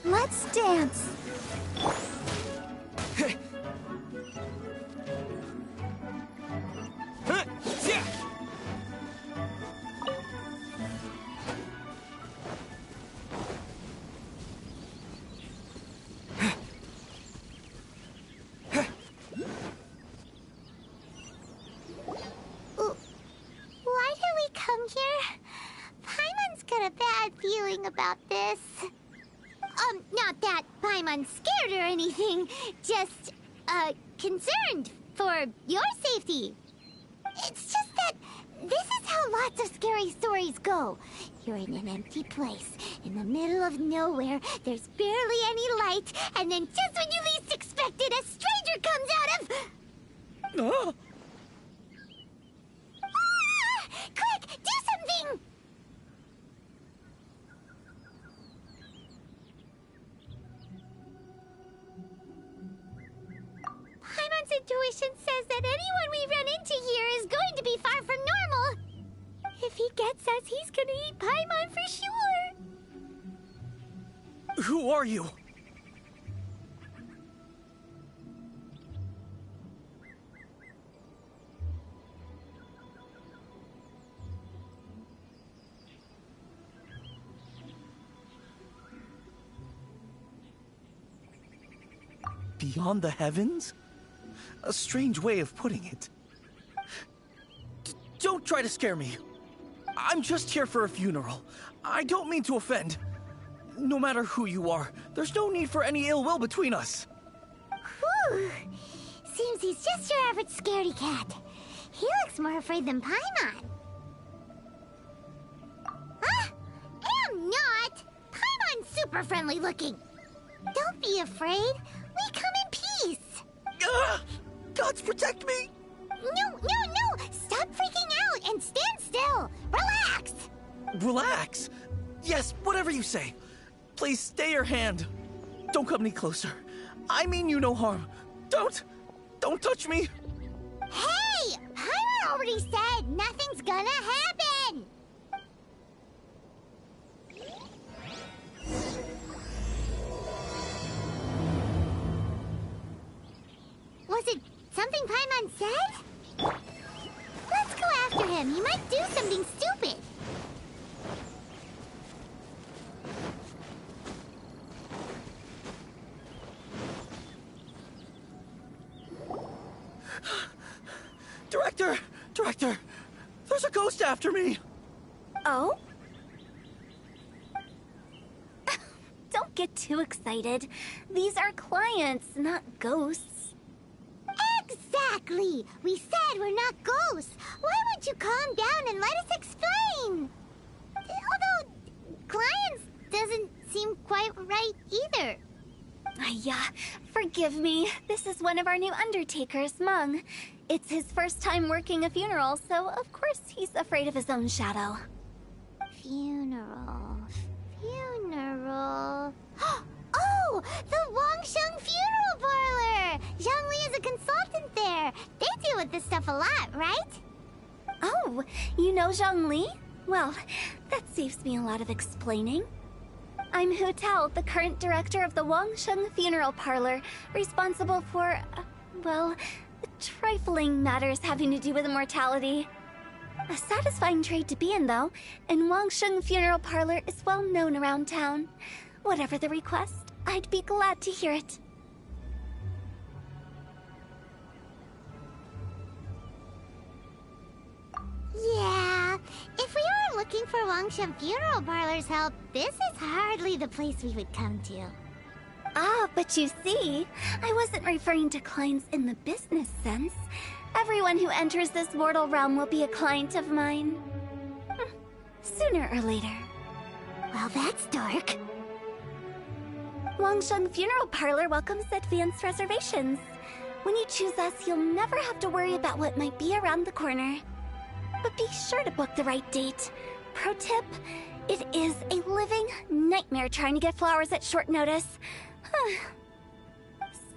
Let's dance. Why did we come here? Paimon's got a bad feeling about this. Not that Paimon's scared or anything, just, concerned for your safety. It's just that this is how lots of scary stories go. You're in an empty place, in the middle of nowhere, there's barely any light, and then just when you least expect it, a stranger comes out of... Oh! Quick, do something! Paimon's intuition says that anyone we run into here is going to be far from normal. If he gets us, he's gonna eat Paimon for sure. Who are you? Beyond the heavens? A strange way of putting it. Don't try to scare me. I'm just here for a funeral. I don't mean to offend. No matter who you are, there's no need for any ill will between us. Whew. Seems he's just your average scaredy cat. He looks more afraid than Paimon. Huh? I'm not! Paimon's super friendly looking. Don't be afraid. We come in peace. Gods protect me! No! Stop freaking out and stand still. Relax! Relax. Yes, whatever you say. Please stay your hand. Don't come any closer. I mean you no harm. Don't touch me. Hey! Paimon already said nothing's gonna happen! Was it something Paimon said? Let's go after him. He might do something stupid. Director! There's a ghost after me! Oh? Don't get too excited. These are clients, not ghosts. Exactly! We said we're not ghosts. Why won't you calm down and let us explain? Although, clients doesn't seem quite right either. Yeah, forgive me. This is one of our new undertakers, Mung. It's his first time working a funeral, so of course he's afraid of his own shadow. Funeral. Oh! The Wangsheng Funeral Parlor! Zhongli is a consultant there. They deal with this stuff a lot, right? Oh, you know Zhongli? Well, that saves me a lot of explaining. I'm Hu Tao, the current director of the Wangsheng Funeral Parlor, responsible for, well, trifling matters having to do with immortality. A satisfying trade to be in, though, and Wangsheng Funeral Parlor is well known around town. Whatever the request, I'd be glad to hear it. Yeah, if we were looking for Wangsheng Funeral Parlor's help, this is hardly the place we would come to. Ah, but you see, I wasn't referring to clients in the business sense. Everyone who enters this mortal realm will be a client of mine. Sooner or later. Well, that's dark. Wangsheng Funeral Parlor welcomes advanced reservations. When you choose us, you'll never have to worry about what might be around the corner. But be sure to book the right date. Pro tip, it is a living nightmare trying to get flowers at short notice.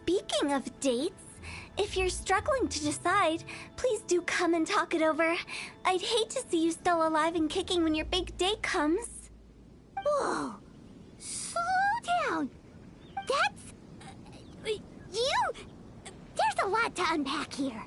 Speaking of dates, if you're struggling to decide, please do come and talk it over. I'd hate to see you still alive and kicking when your big day comes. Whoa! Slow down! That's... There's a lot to unpack here.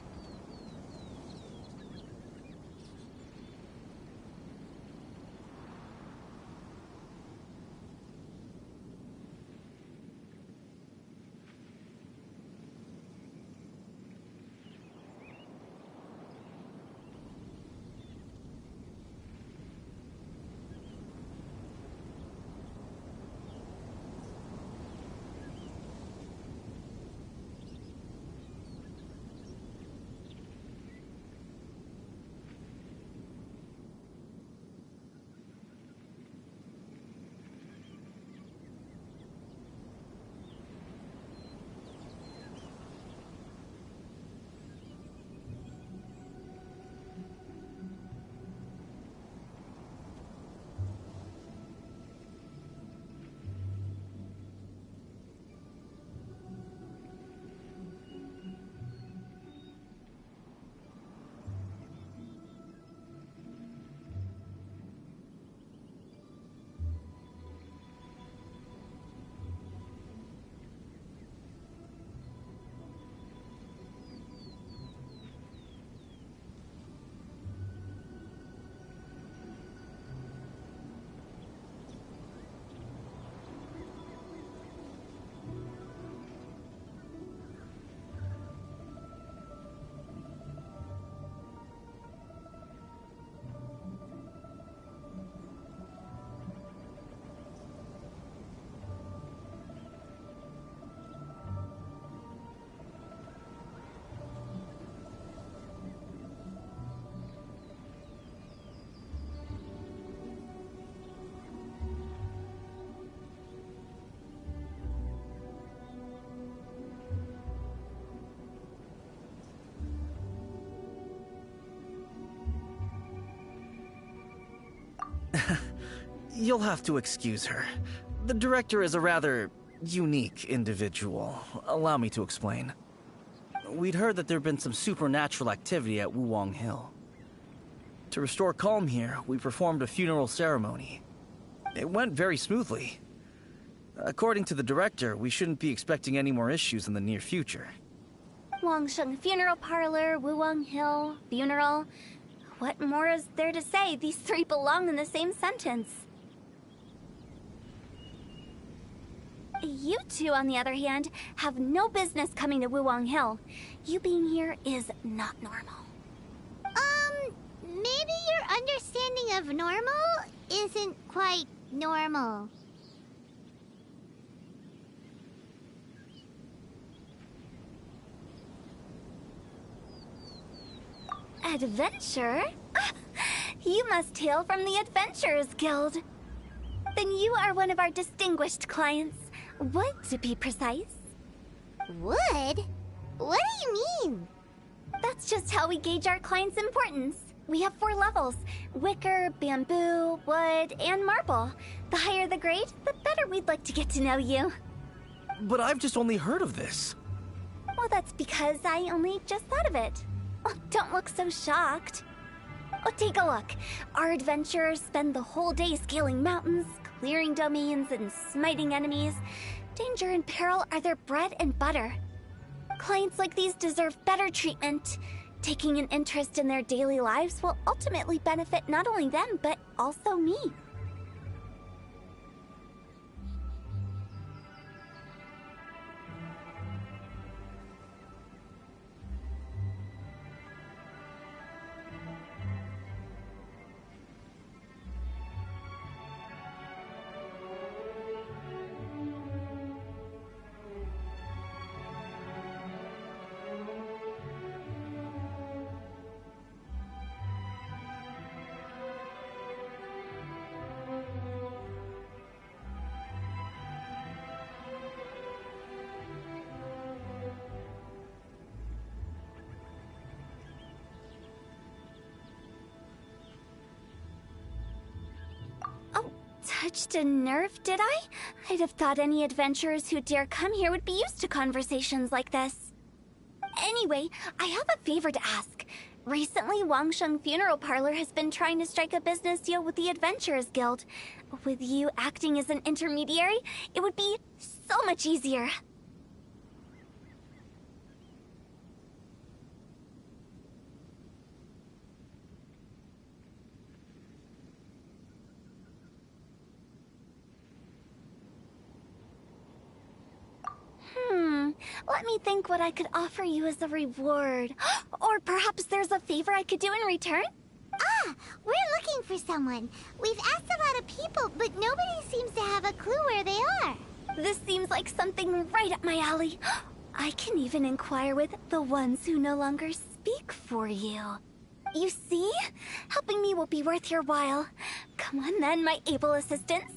You'll have to excuse her. The director is a rather unique individual. Allow me to explain. We'd heard that there'd been some supernatural activity at Wuwang Hill. To restore calm here, we performed a funeral ceremony. It went very smoothly. According to the director, we shouldn't be expecting any more issues in the near future. Wangsheng Funeral Parlor, Wuwang Hill, funeral. What more is there to say? These three belong in the same sentence. You two, on the other hand, have no business coming to Wuwang Hill. You being here is not normal. Maybe your understanding of normal isn't quite normal. Adventure? You must hail from the Adventurers Guild. Then you are one of our distinguished clients. Wood, to be precise. Wood? What do you mean? That's just how we gauge our clients' importance. We have 4 levels: wicker, bamboo, wood, and marble. The higher the grade, the better we'd like to get to know you. But I've just only heard of this. Well, that's because I only just thought of it. Oh, don't look so shocked. Oh, take a look. Our adventurers spend the whole day scaling mountains, clearing domains, and smiting enemies. Danger and peril are their bread and butter. Clients like these deserve better treatment. Taking an interest in their daily lives will ultimately benefit not only them, but also me. touched a nerve, did I? I'd have thought any adventurers who dare come here would be used to conversations like this. Anyway, I have a favor to ask. Recently, Wangsheng Funeral Parlor has been trying to strike a business deal with the Adventurers Guild. With you acting as an intermediary, it would be so much easier. Let me think what I could offer you as a reward. Or perhaps there's a favor I could do in return? Ah, we're looking for someone. We've asked a lot of people, but nobody seems to have a clue where they are. This seems like something right up my alley. I can even inquire with the ones who no longer speak for you. You see? Helping me will be worth your while. Come on then, my able assistants.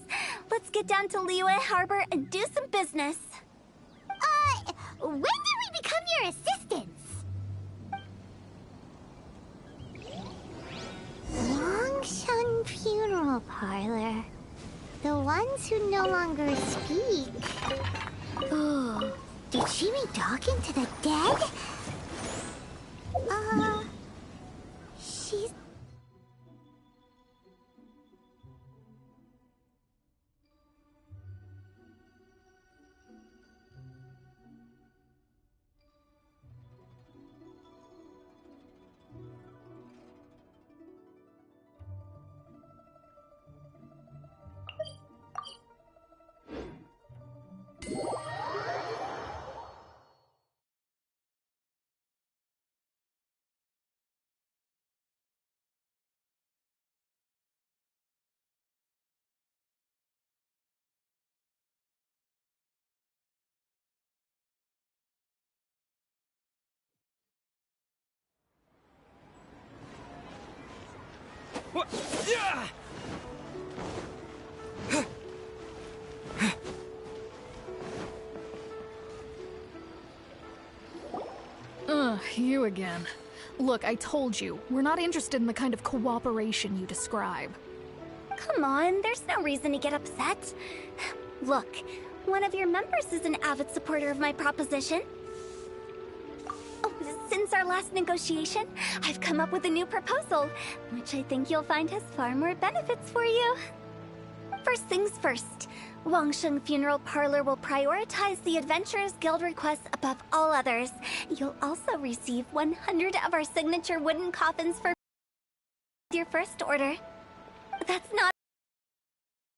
Let's get down to Liyue Harbor and do some business. When did we become your assistants? Wangsheng Funeral Parlor. The ones who no longer speak. Oh, did she be talking to the dead? She's... What? Yeah! You again. Look, I told you, we're not interested in the kind of cooperation you describe. Come on, there's no reason to get upset. Look, one of your members is an avid supporter of my proposition. Oh, since our last negotiation, I've come up with a new proposal, which I think you'll find has far more benefits for you. First things first, Wangsheng Funeral Parlor will prioritize the Adventurers Guild requests above all others. You'll also receive 100 of our signature wooden coffins for your first order. That's not...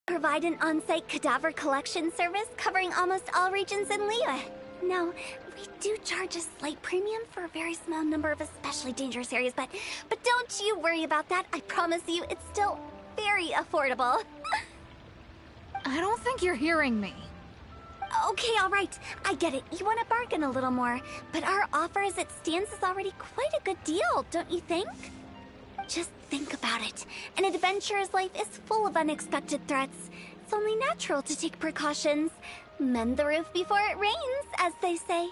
Provide an on-site cadaver collection service covering almost all regions in Liyue. Now, we do charge a slight premium for a very small number of especially dangerous areas, but don't you worry about that. I promise you, it's still very affordable. I don't think you're hearing me. Okay, all right. I get it. You want to bargain a little more, but our offer as it stands is already quite a good deal, don't you think? Just think about it. An adventurer's life is full of unexpected threats. It's only natural to take precautions. Mend the roof before it rains, as they say.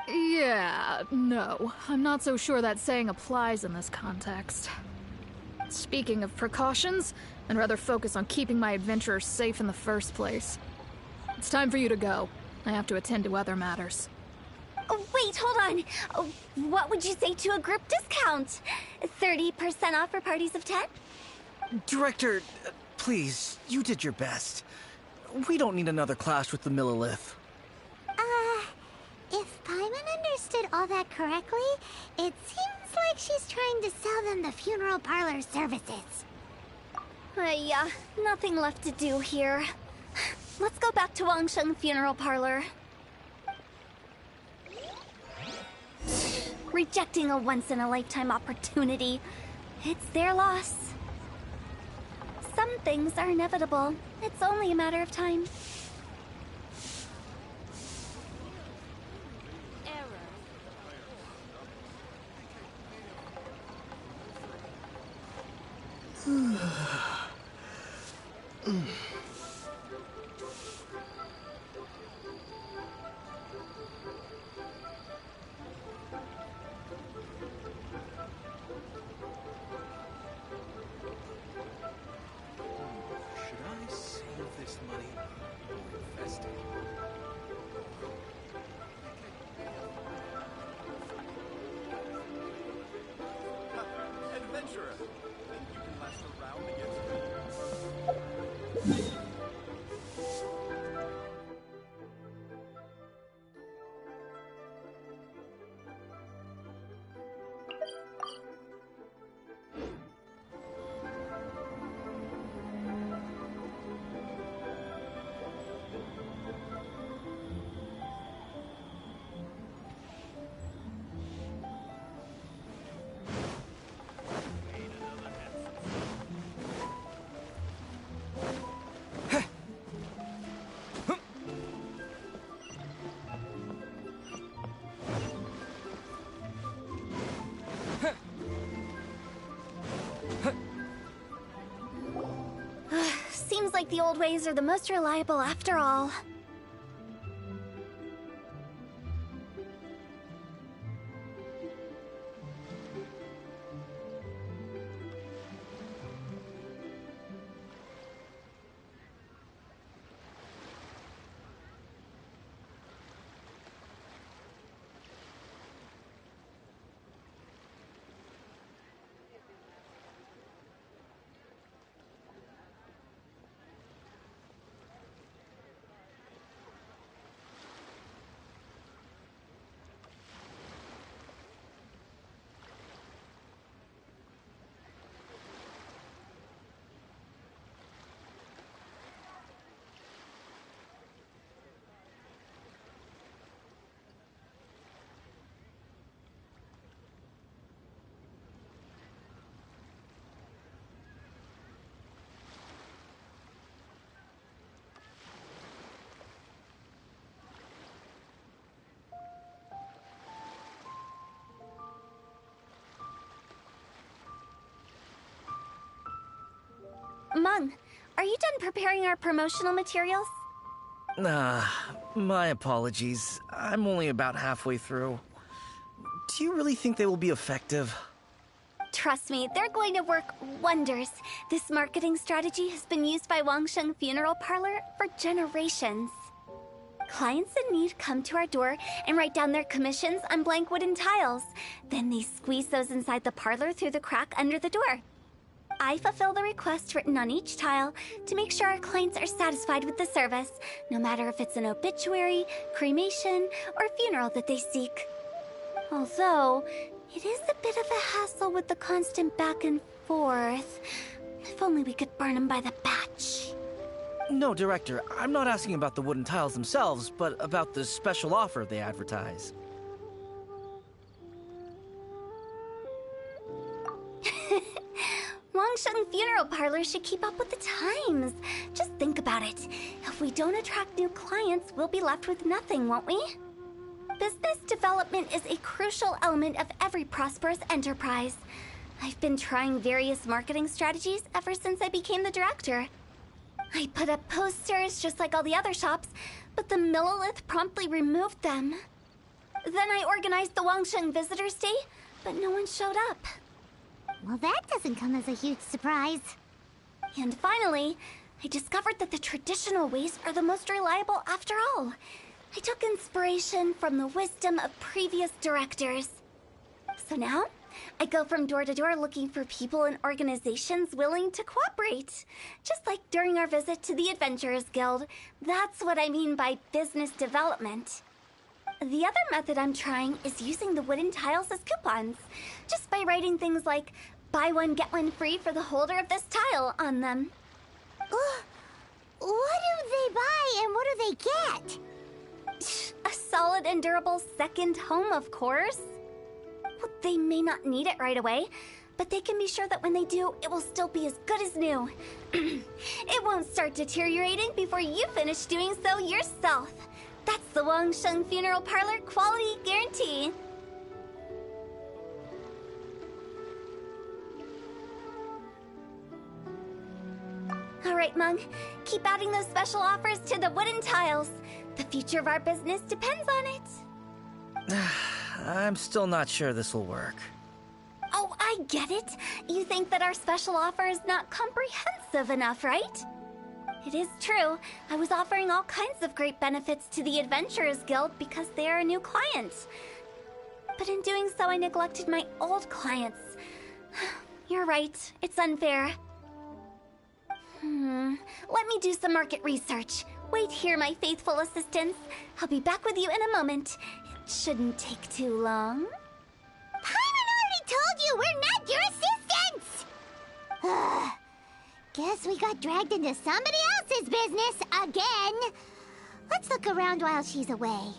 Yeah, no. I'm not so sure that saying applies in this context. Speaking of precautions, I'd rather focus on keeping my adventurers safe in the first place. It's time for you to go. I have to attend to other matters. Oh, wait, hold on. Oh, what would you say to a group discount? 30% off for parties of 10? Director, please, you did your best. We don't need another clash with the Millelith. If Paimon understood all that correctly, it seems like she's trying to sell them the funeral parlor services. Yeah, nothing left to do here. Let's go back to Wangsheng Funeral Parlor. Rejecting a once-in-a-lifetime opportunity. It's their loss. Some things are inevitable. It's only a matter of time. Should I Seems like the old ways are the most reliable after all. Mung, are you done preparing our promotional materials? My apologies. I'm only about halfway through. Do you really think they will be effective? Trust me, they're going to work wonders. This marketing strategy has been used by Wangsheng Funeral Parlor for generations. Clients in need come to our door and write down their commissions on blank wooden tiles. Then they squeeze those inside the parlor through the crack under the door. I fulfill the request written on each tile to make sure our clients are satisfied with the service, no matter if it's an obituary, cremation, or funeral that they seek. Although, it is a bit of a hassle with the constant back and forth. If only we could burn them by the batch. No, Director, I'm not asking about the wooden tiles themselves, but about the special offer they advertise. Wangsheng Funeral Parlor should keep up with the times. Just think about it. If we don't attract new clients, we'll be left with nothing, won't we? Business development is a crucial element of every prosperous enterprise. I've been trying various marketing strategies ever since I became the director. I put up posters just like all the other shops, but the Millelith promptly removed them. Then I organized the Wangsheng Visitors Day, but no one showed up. Well, that doesn't come as a huge surprise. And finally, I discovered that the traditional ways are the most reliable after all. I took inspiration from the wisdom of previous directors. So now, I go from door to door looking for people and organizations willing to cooperate. Just like during our visit to the Adventurers Guild. That's what I mean by business development. The other method I'm trying is using the wooden tiles as coupons. Just by writing things like, buy one, get one free for the holder of this tile on them. What do they buy and what do they get? A solid and durable second home, of course. Well, they may not need it right away, but they can be sure that when they do, it will still be as good as new. It won't start deteriorating before you finish doing so yourself. That's the Wangsheng Funeral Parlor quality guarantee. All right, Mung. Keep adding those special offers to the wooden tiles. The future of our business depends on it. I'm still not sure this will work. Oh, I get it. You think that our special offer is not comprehensive enough, right? It is true. I was offering all kinds of great benefits to the Adventurers Guild because they are a new client. But in doing so, I neglected my old clients. You're right. It's unfair. Let me do some market research. Wait here, my faithful assistants. I'll be back with you in a moment. It shouldn't take too long. Paimon already told you we're not your assistants! Guess we got dragged into somebody else's business again. Let's look around while she's away.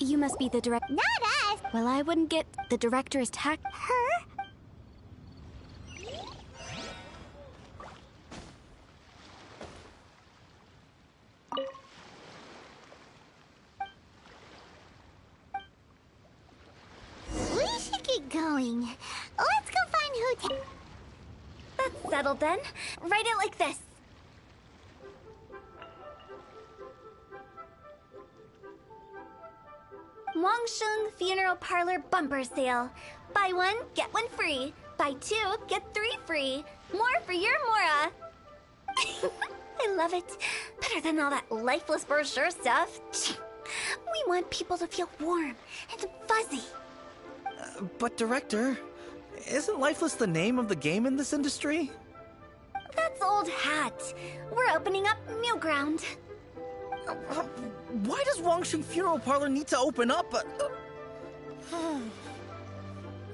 You must be the direct. Not us! Well, I wouldn't get the director's tack. Her? We should get going. Let's go find who. That's settled then. Write it like this. Wangsheng Funeral Parlor Bumper Sale. Buy one, get one free. Buy two, get three free. More for your Mora. I love it. Better than all that lifeless brochure stuff. We want people to feel warm and fuzzy. But Director, isn't Lifeless the name of the game in this industry? That's old hat. We're opening up new ground. Why does Wangsheng Funeral Parlor need to open up?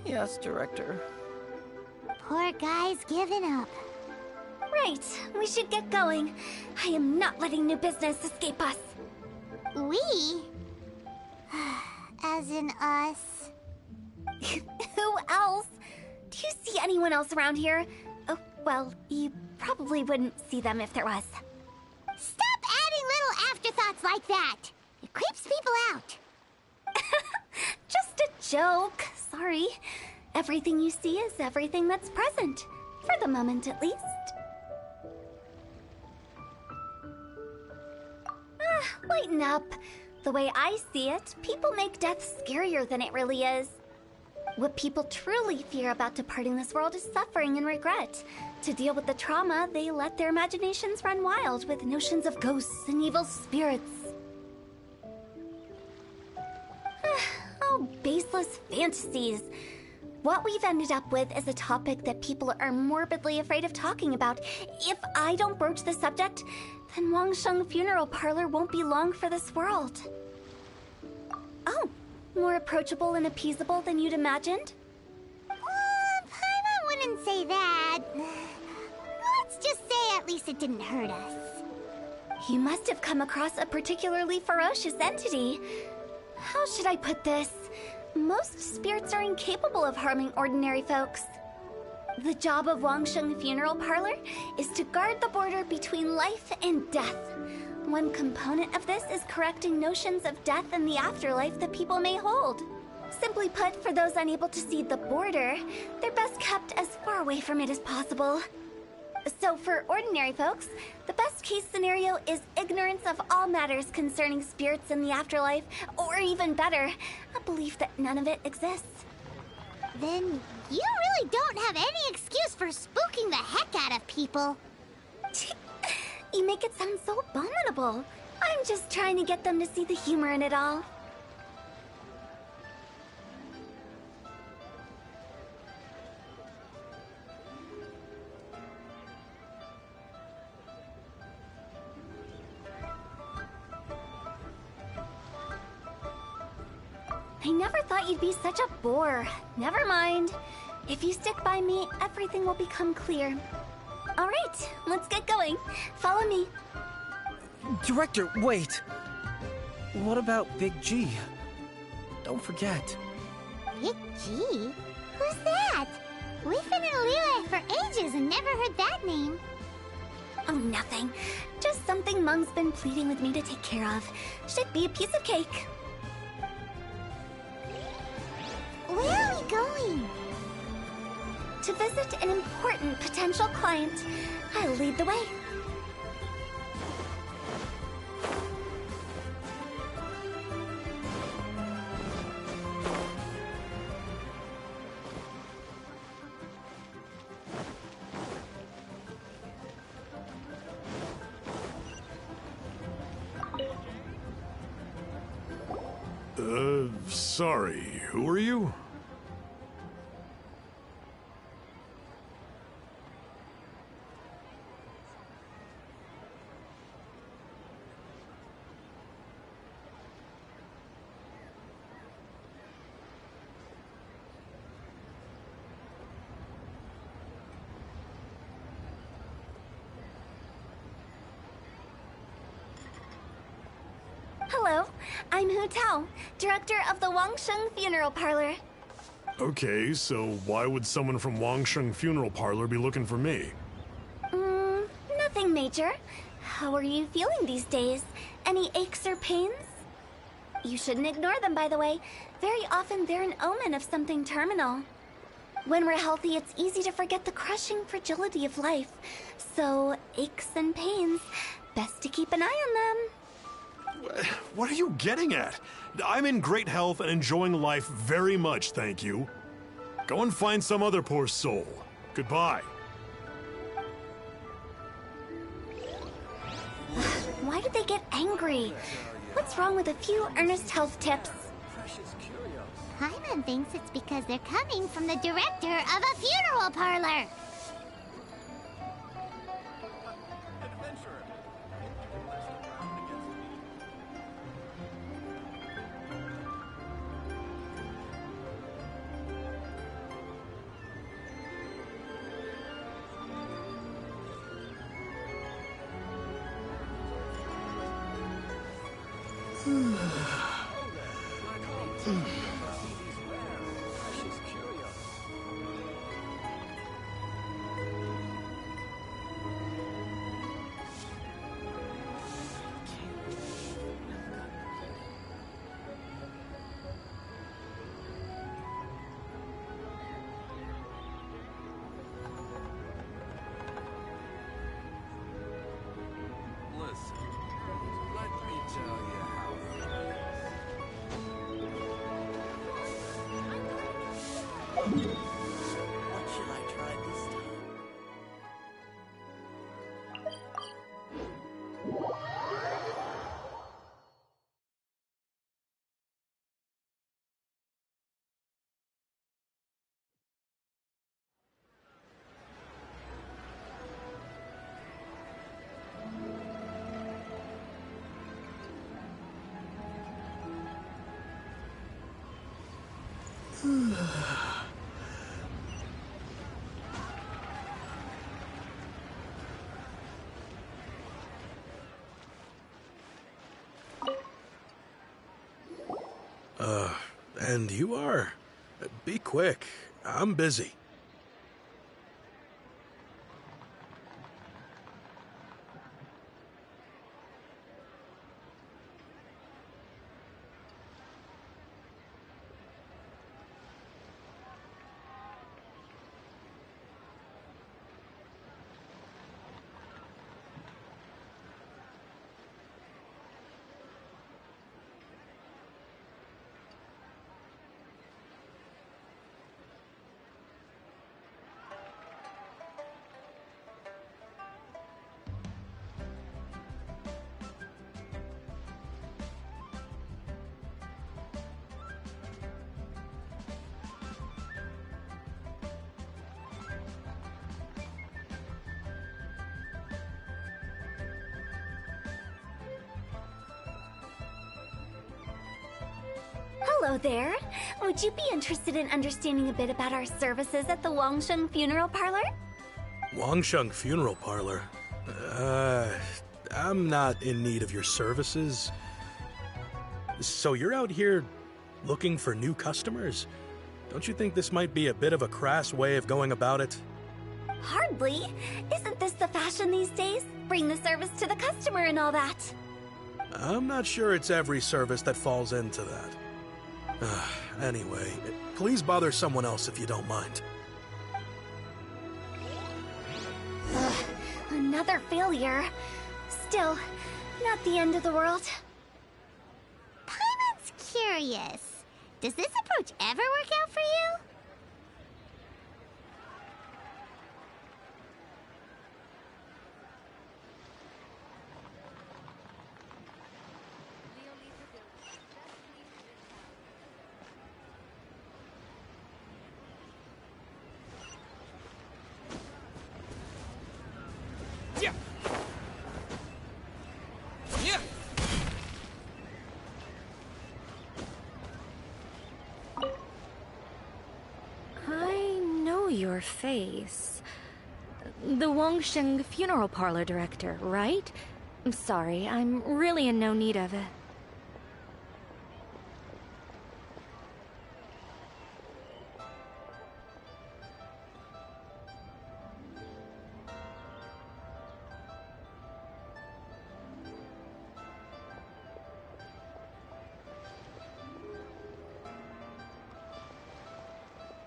Yes, Director. Poor guy's giving up. Right, we should get going. I am not letting new business escape us. We? As in us. Who else? Do you see anyone else around here? Oh, well, you probably wouldn't see them if there was. Stop adding little afterthoughts like that! It creeps people out. Just a joke. Sorry. Everything you see is everything that's present. For the moment, at least. Lighten up. The way I see it, people make death scarier than it really is. What people truly fear about departing this world is suffering and regret. To deal with the trauma, they let their imaginations run wild with notions of ghosts and evil spirits. Oh, baseless fantasies. What we've ended up with is a topic that people are morbidly afraid of talking about. If I don't broach the subject, then Wangsheng Funeral Parlor won't be long for this world. Oh, more approachable and appeasable than you'd imagined? Paimon wouldn't say that. Let's just say at least it didn't hurt us. You must have come across a particularly ferocious entity. How should I put this? Most spirits are incapable of harming ordinary folks. The job of Wangsheng Funeral Parlor is to guard the border between life and death. One component of this is correcting notions of death and the afterlife that people may hold. Simply put, for those unable to see the border, they're best kept as far away from it as possible. So for ordinary folks, the best case scenario is ignorance of all matters concerning spirits in the afterlife, or even better, a belief that none of it exists. Then you really don't have any excuse for spooking the heck out of people. You make it sound so abominable. I'm just trying to get them to see the humor in it all. I never thought you'd be such a bore. Never mind. If you stick by me, everything will become clear. All right, let's get going. Follow me. Director, wait! What about Big G? Don't forget. Big G? Who's that? We've been in Liyue for ages and never heard that name. Oh, nothing. Just something Mung's been pleading with me to take care of. Should be a piece of cake. Where are we going? To visit an important potential client. I'll lead the way. Sorry, who are you? Hello, I'm Hu Tao, director of the Wangsheng Funeral Parlor. Okay, so why would someone from Wangsheng Funeral Parlor be looking for me? Nothing major. How are you feeling these days? Any aches or pains? You shouldn't ignore them, by the way. Very often they're an omen of something terminal. When we're healthy, it's easy to forget the crushing fragility of life. So, aches and pains, best to keep an eye on them. What are you getting at? I'm in great health and enjoying life very much, thank you. Go and find some other poor soul. Goodbye. Why did they get angry? What's wrong with a few earnest health tips? Paimon thinks it's because they're coming from the director of a funeral parlor. And you are? Be quick. I'm busy. Hello there. Would you be interested in understanding a bit about our services at the Wangsheng Funeral Parlor? Wangsheng Funeral Parlor? I'm not in need of your services. So you're out here looking for new customers? Don't you think this might be a bit of a crass way of going about it? Hardly. Isn't this the fashion these days? Bring the service to the customer and all that. I'm not sure it's every service that falls into that. Anyway, please bother someone else if you don't mind. Ugh, another failure. Still, not the end of the world. Paimon's curious. Does this approach ever work out for you? I know your face. The Wangsheng Funeral Parlor director, right? I'm sorry, I'm really in no need of it.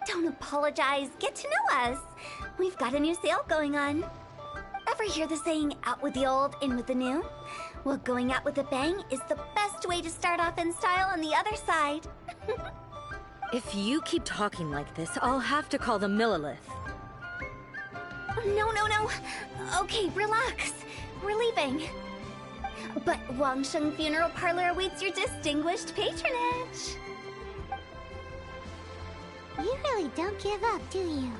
Don't apologize. Get to know us. We've got a new sale going on. Ever hear the saying, out with the old, in with the new? Well, going out with a bang is the best way to start off in style on the other side. If you keep talking like this, I'll have to call the Millilith. No. Okay, relax. We're leaving. But Wangsheng Funeral Parlor awaits your distinguished patronage. You really don't give up, do you?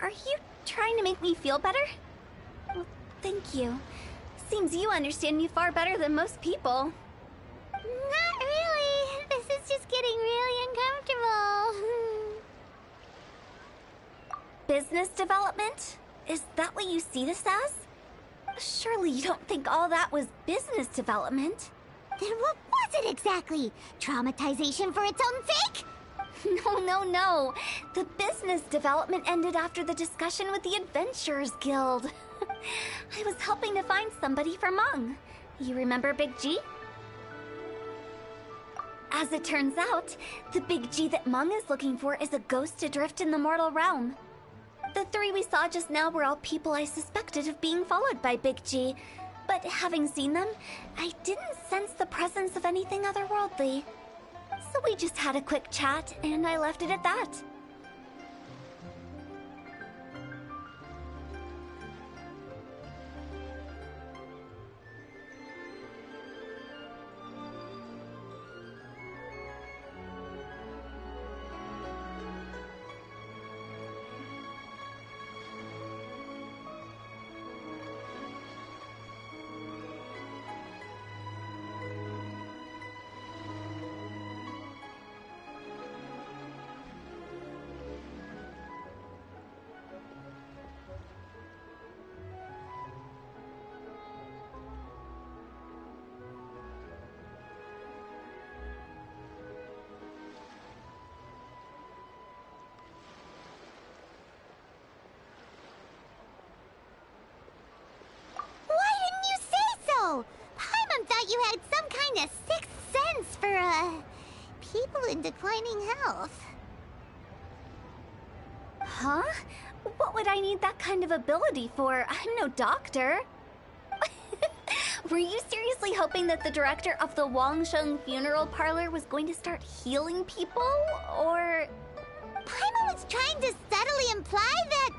Are you trying to make me feel better? Well, thank you. Seems you understand me far better than most people. Not really. This is just getting really uncomfortable. Business development? Is that what you see this as? Surely you don't think all that was business development. Then what was it exactly? Traumatization for its own sake? No. The business development ended after the discussion with the Adventurers Guild. I was helping to find somebody for Meng. You remember Big G? As it turns out, the Big G that Meng is looking for is a ghost adrift in the mortal realm. The three we saw just now were all people I suspected of being followed by Big G, but having seen them, I didn't sense the presence of anything otherworldly. So we just had a quick chat, and I left it at that. in declining health. Huh? What would I need that kind of ability for? I'm no doctor. Were you seriously hoping that the director of the Wangsheng Funeral Parlor was going to start healing people? Or... Paimon was trying to subtly imply that...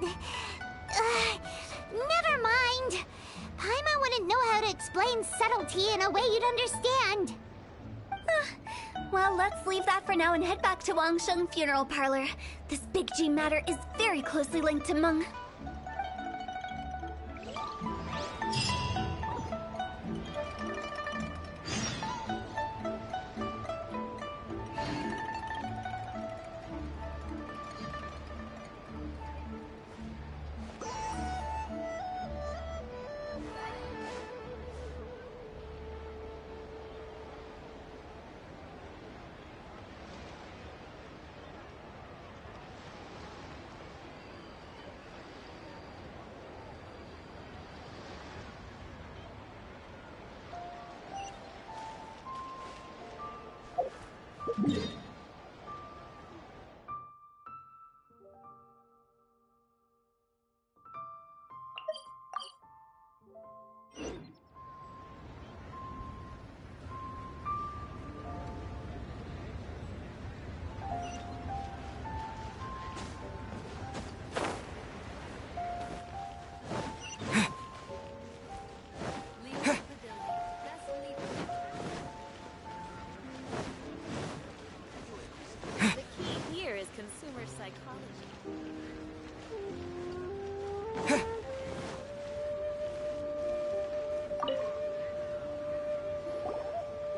never mind. Paimon wouldn't know how to explain subtlety in a way you'd understand. Well, let's leave that for now and head back to Wangsheng Funeral Parlor. This Big G matter is very closely linked to Meng.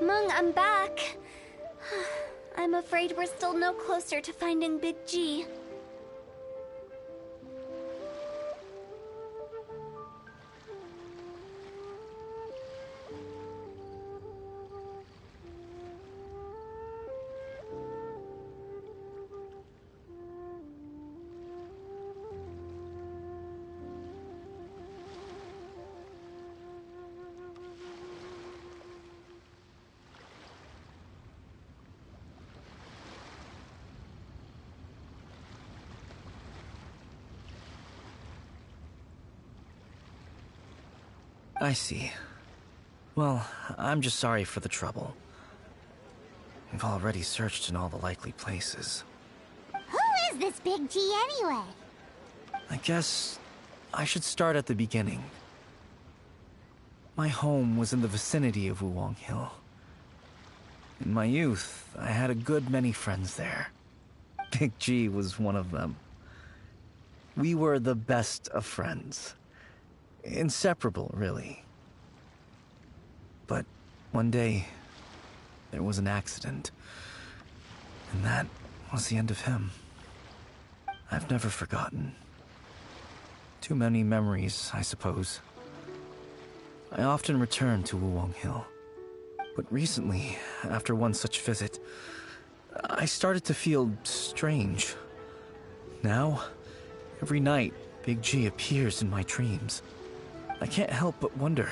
Meng, I'm back. I'm afraid we're still no closer to finding Big G. I see. Well, I'm just sorry for the trouble. We've already searched in all the likely places. Who is this Big G anyway? I guess I should start at the beginning. My home was in the vicinity of Wuwang Hill. In my youth, I had a good many friends there. Big G was one of them. We were the best of friends. Inseparable, really. But one day, there was an accident. And that was the end of him. I've never forgotten. Too many memories, I suppose. I often return to Wuwang Hill. But recently, after one such visit, I started to feel strange. Now, every night, Big G appears in my dreams. I can't help but wonder,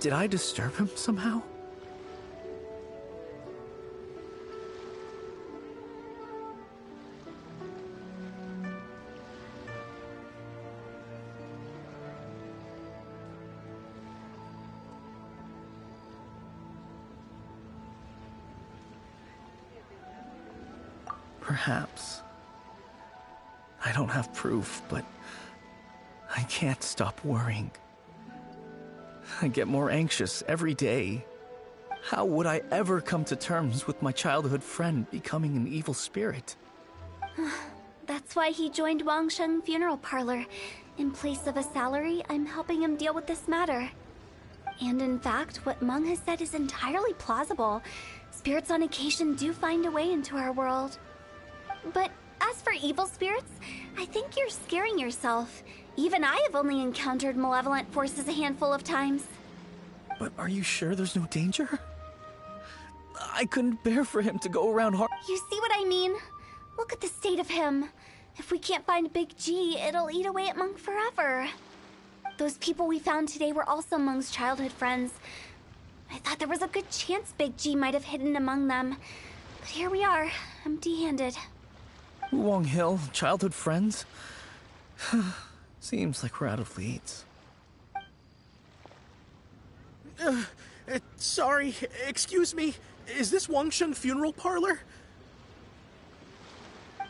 did I disturb him somehow? Perhaps. I don't have proof, but I can't stop worrying. I get more anxious every day. How would I ever come to terms with my childhood friend becoming an evil spirit? That's why he joined Wangsheng Funeral Parlor. In place of a salary, I'm helping him deal with this matter. And in fact, what Meng has said is entirely plausible. Spirits on occasion do find a way into our world. But as for evil spirits, I think you're scaring yourself. Even I have only encountered malevolent forces a handful of times. But are you sure there's no danger? I couldn't bear for him to go around hard. You see what I mean? Look at the state of him. If we can't find Big G, it'll eat away at Meng forever. Those people we found today were also Meng's childhood friends. I thought there was a good chance Big G might have hidden among them. But here we are, empty-handed. Wuwang Hill, childhood friends? Seems like we're out of leads. Sorry, excuse me. Is this Wangsheng Funeral Parlor?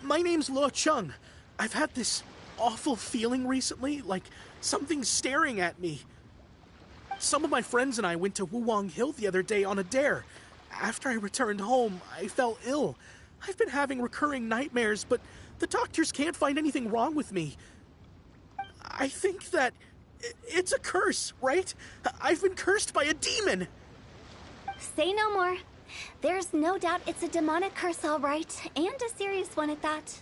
My name's Luo Chung. I've had this awful feeling recently, like something's staring at me. Some of my friends and I went to Wuwang Hill the other day on a dare. After I returned home, I fell ill. I've been having recurring nightmares, but the doctors can't find anything wrong with me. I think that it's a curse, right? I've been cursed by a demon. Say no more. There's no doubt it's a demonic curse, all right, and a serious one at that.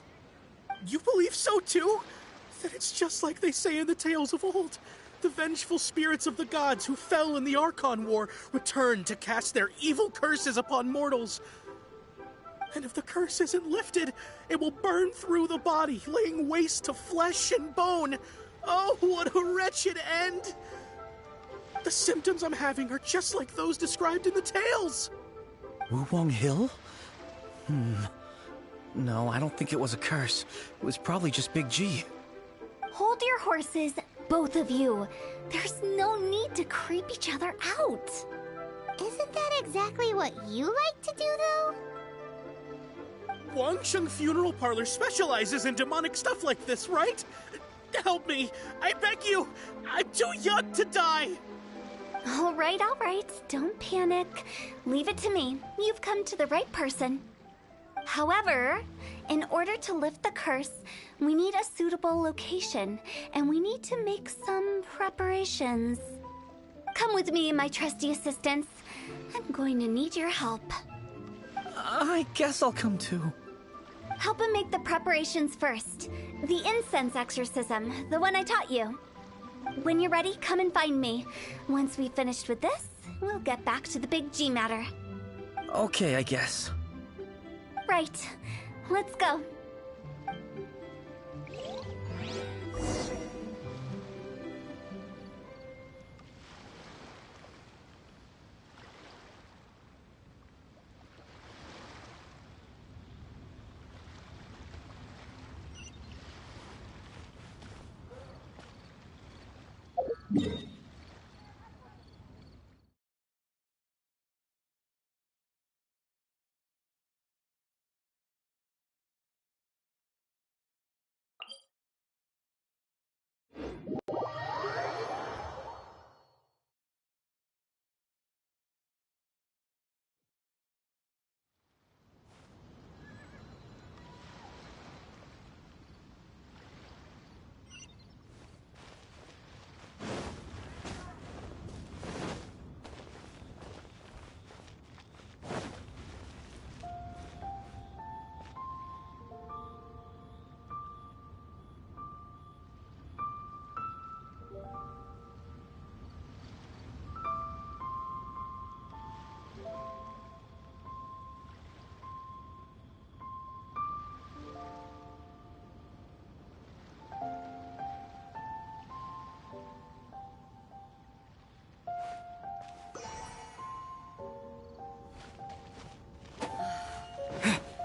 You believe so too? That it's just like they say in the tales of old. The vengeful spirits of the gods who fell in the Archon War return to cast their evil curses upon mortals. And if the curse isn't lifted, it will burn through the body, laying waste to flesh and bone. Oh, what a wretched end! The symptoms I'm having are just like those described in the tales. Wuwang Hill? No, I don't think it was a curse. It was probably just Big G. Hold your horses, both of you. There's no need to creep each other out. Isn't that exactly what you like to do, though? Wangsheng Funeral Parlor specializes in demonic stuff like this, right? Help me! I beg you! I'm too young to die! All right, don't panic. Leave it to me. You've come to the right person. However, in order to lift the curse, we need a suitable location, and we need to make some preparations. Come with me, my trusty assistants. I'm going to need your help. I guess I'll come too. Help him make the preparations first. The incense exorcism, the one I taught you. When you're ready, come and find me. Once we've finished with this, we'll get back to the Big G matter. Okay, I guess. Right. Let's go.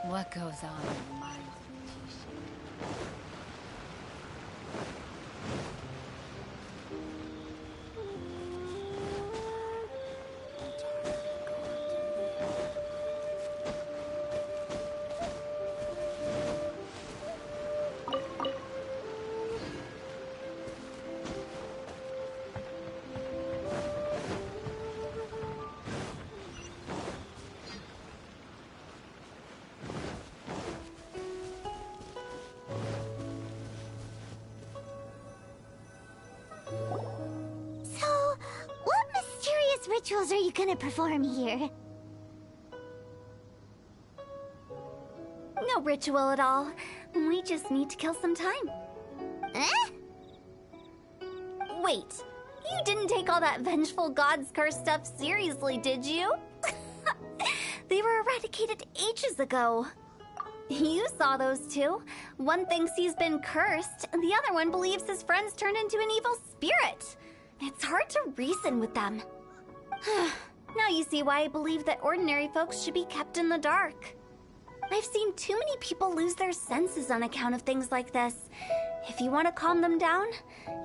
What goes on in the minds of the Tishi? Rituals are you gonna perform here? No ritual at all. We just need to kill some time. Eh? Wait, you didn't take all that vengeful God's curse stuff seriously, did you? They were eradicated ages ago. You saw those two. One thinks he's been cursed, and the other one believes his friends turned into an evil spirit. It's hard to reason with them. Now you see why I believe that ordinary folks should be kept in the dark. I've seen too many people lose their senses on account of things like this. If you want to calm them down,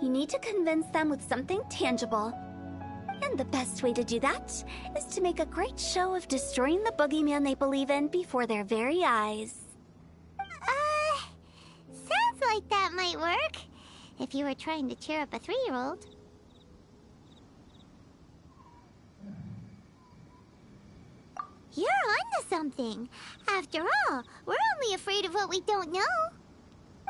you need to convince them with something tangible. And the best way to do that is to make a great show of destroying the boogeyman they believe in before their very eyes. Sounds like that might work. If you were trying to cheer up a 3-year-old. You're onto something. After all, we're only afraid of what we don't know.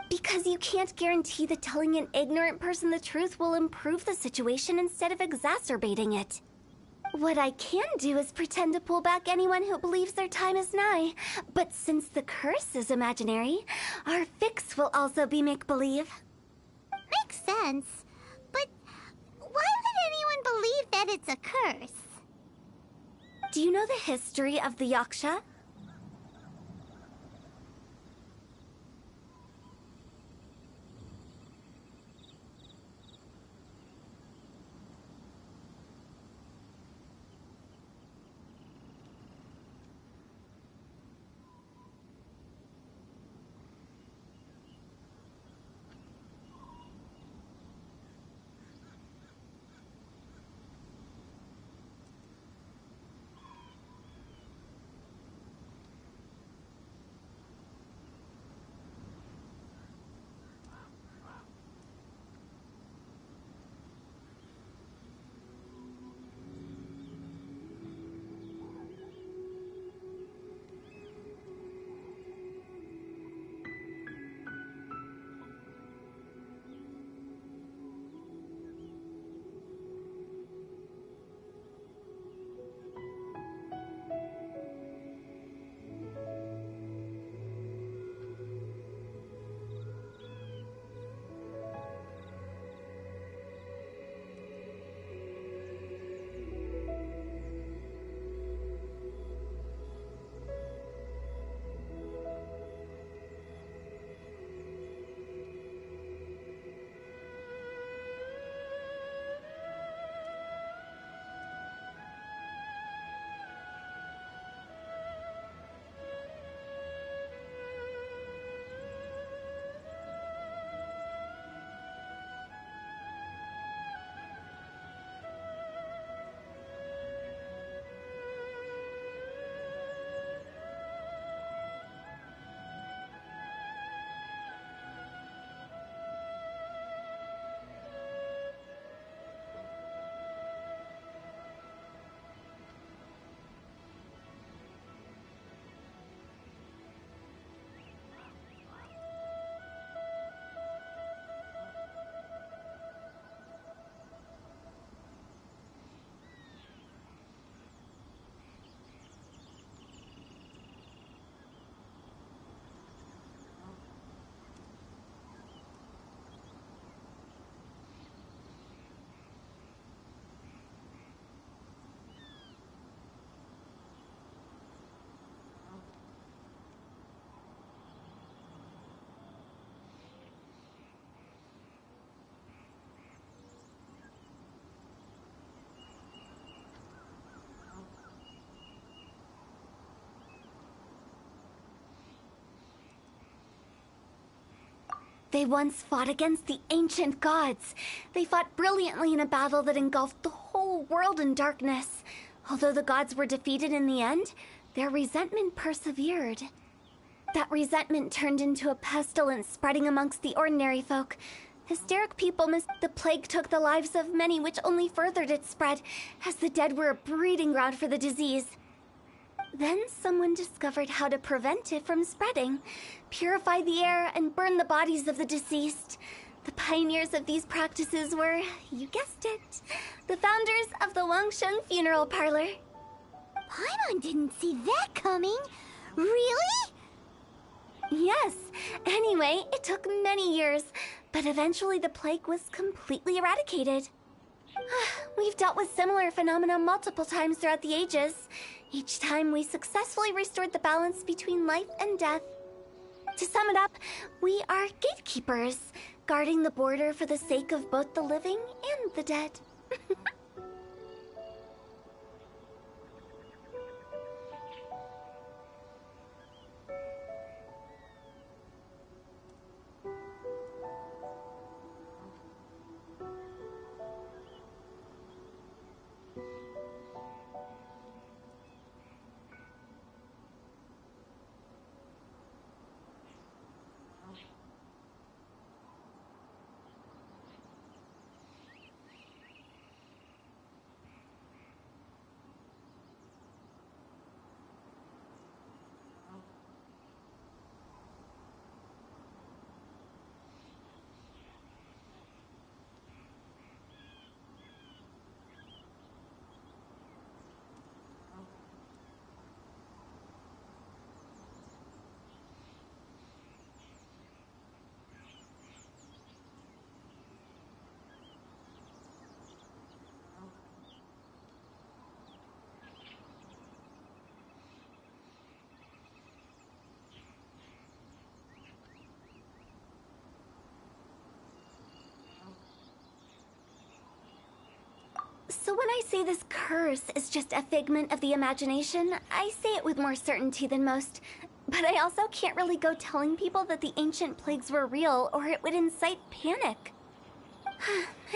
Because you can't guarantee that telling an ignorant person the truth will improve the situation instead of exacerbating it. What I can do is pretend to pull back anyone who believes their time is nigh. But since the curse is imaginary, our fix will also be make-believe. Makes sense. But why would anyone believe that it's a curse? Do you know the history of the Yaksha? They once fought against the ancient gods. They fought brilliantly in a battle that engulfed the whole world in darkness. Although the gods were defeated in the end, their resentment persevered. That resentment turned into a pestilence spreading amongst the ordinary folk. Hysteric people the plague took the lives of many, which only furthered its spread, as the dead were a breeding ground for the disease. Then someone discovered how to prevent it from spreading, purify the air, and burn the bodies of the deceased. The pioneers of these practices were, you guessed it, the founders of the Wangsheng Funeral Parlor. Paimon didn't see that coming. Really? Yes. Anyway, it took many years, but eventually the plague was completely eradicated. We've dealt with similar phenomena multiple times throughout the ages. Each time we successfully restored the balance between life and death. To sum it up, we are gatekeepers, guarding the border for the sake of both the living and the dead. So when I say this curse is just a figment of the imagination, I say it with more certainty than most. But I also can't really go telling people that the ancient plagues were real, or it would incite panic.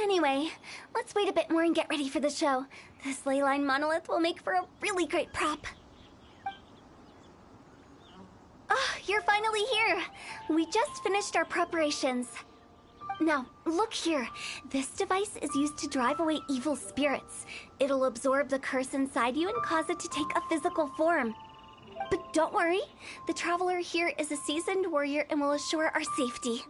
Anyway, let's wait a bit more and get ready for the show. This leyline monolith will make for a really great prop. Oh, you're finally here! We just finished our preparations. Now, look here. This device is used to drive away evil spirits. It'll absorb the curse inside you and cause it to take a physical form. But don't worry, the Traveler here is a seasoned warrior and will assure our safety.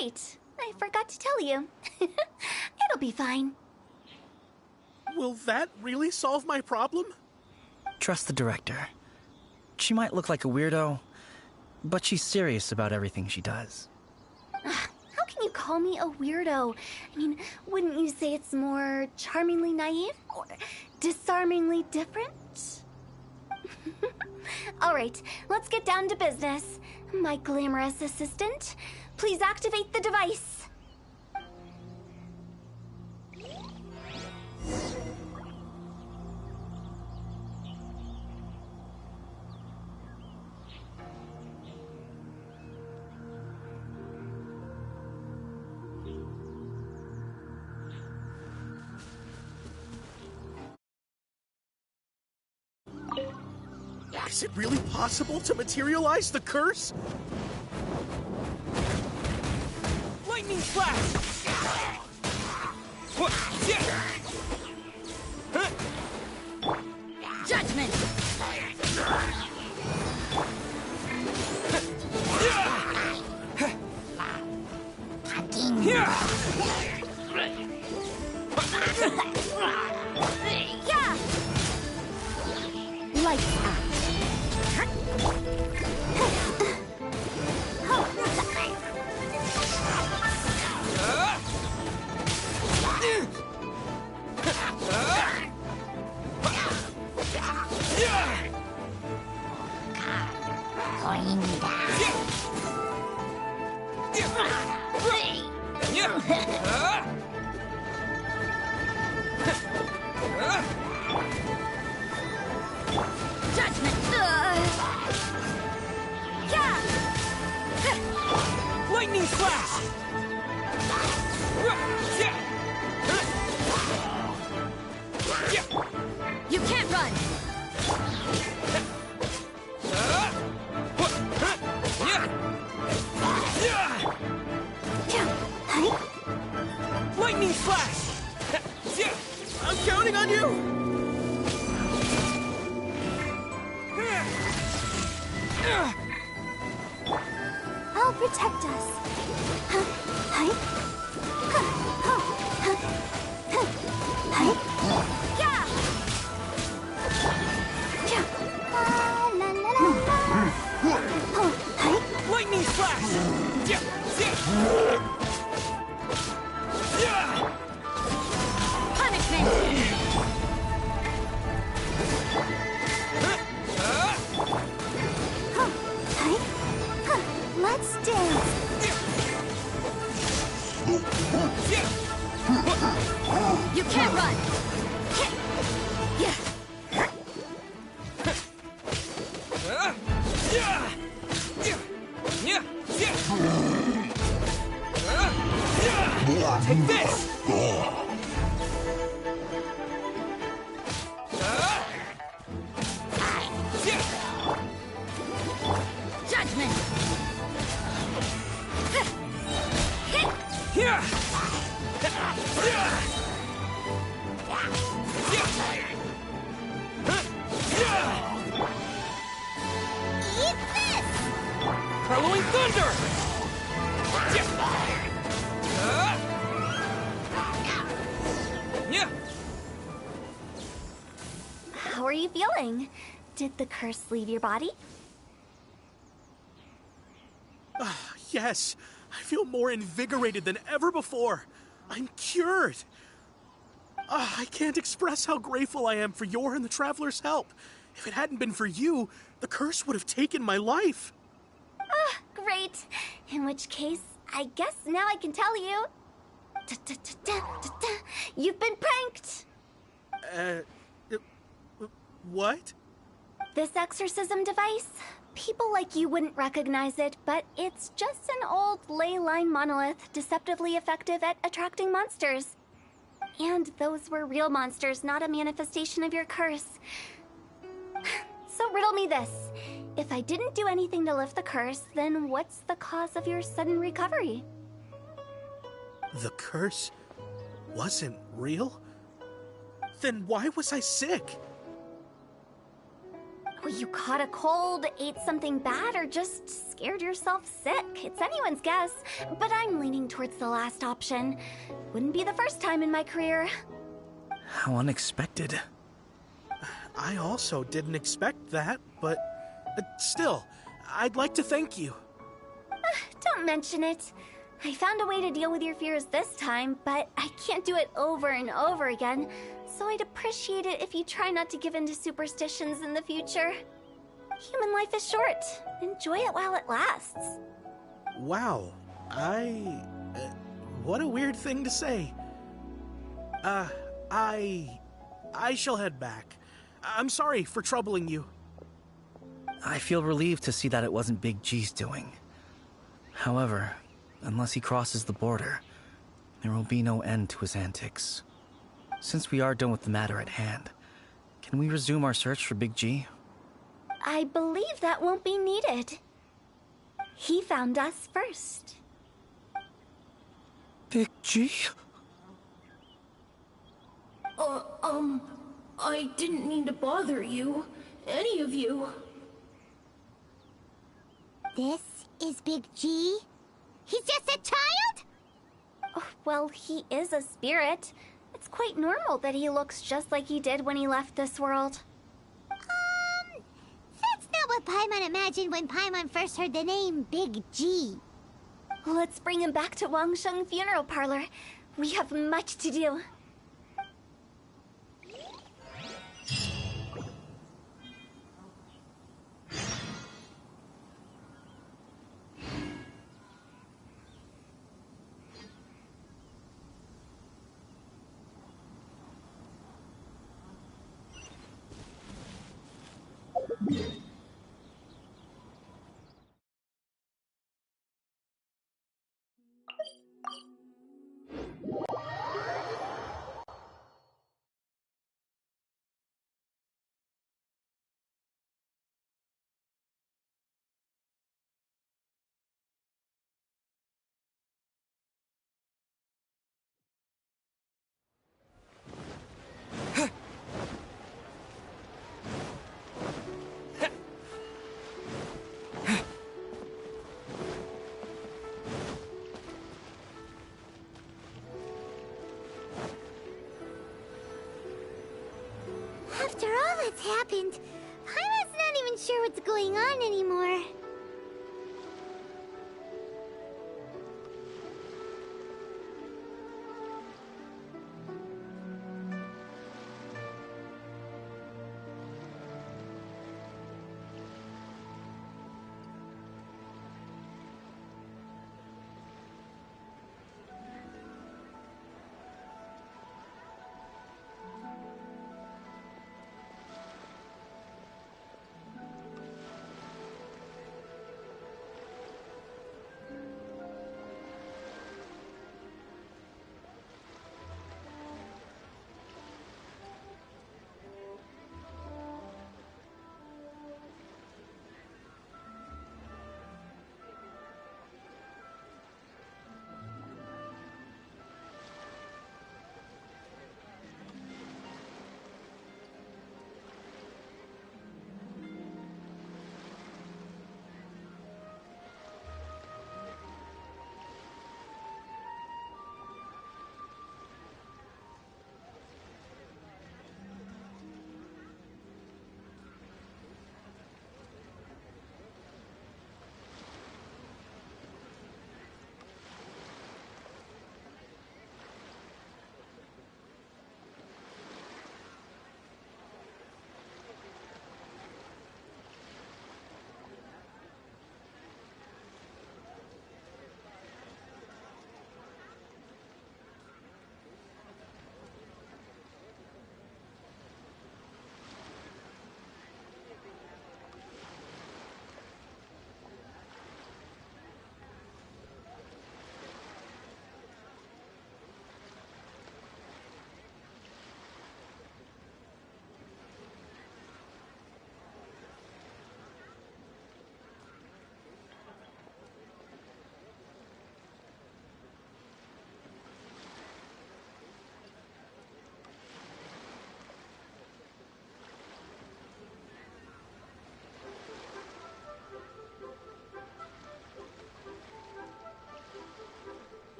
Right. I forgot to tell you. It'll be fine. Will that really solve my problem? Trust the director. She might look like a weirdo, but she's serious about everything she does. How can you call me a weirdo? I mean, wouldn't you say it's more charmingly naive or disarmingly different? All right, let's get down to business. My glamorous assistant, please activate the device. Is it really possible to materialize the curse? Lightning flash! What? Yeah. Judgment! Lights out. Lightning flash! You can't run! Lightning flash! I'm counting on you! protect us. Lightning flash! Yeah, yeah. Yeah. Punishment! Let's dance. You can't run! Take this! Judgment! Here! Eat this! Bellowing thunder! How are you feeling? Did the curse leave your body? Yes, I feel more invigorated than ever before. I'm cured. I can't express how grateful I am for your and the Traveler's help. If it hadn't been for you, the curse would have taken my life. Great. In which case, I guess now I can tell you. You've been pranked! What? This exorcism device? People like you wouldn't recognize it, but it's just an old ley line monolith deceptively effective at attracting monsters. And those were real monsters, not a manifestation of your curse. So riddle me this. If I didn't do anything to lift the curse, then what's the cause of your sudden recovery? The curse wasn't real? Then why was I sick? Well, you caught a cold, ate something bad, or just scared yourself sick. It's anyone's guess, but I'm leaning towards the last option. Wouldn't be the first time in my career. How unexpected. I also didn't expect that, but still, I'd like to thank you. Don't mention it. I found a way to deal with your fears this time, but I can't do it over and over again, so I'd appreciate it if you try not to give in to superstitions in the future. Human life is short. Enjoy it while it lasts. Wow, what a weird thing to say. I shall head back. I'm sorry for troubling you. I feel relieved to see that it wasn't Big G's doing. However, unless he crosses the border, there will be no end to his antics. Since we are done with the matter at hand, can we resume our search for Big G? I believe that won't be needed. He found us first. Big G? I didn't mean to bother you. Any of you. This is Big G? He's just a child? Oh, well, he is a spirit. It's quite normal that he looks just like he did when he left this world. That's not what Paimon imagined when Paimon first heard the name Big G. Let's bring him back to Wangsheng Funeral Parlor. We have much to do. that's happened, Paimon's not even sure what's going on anymore.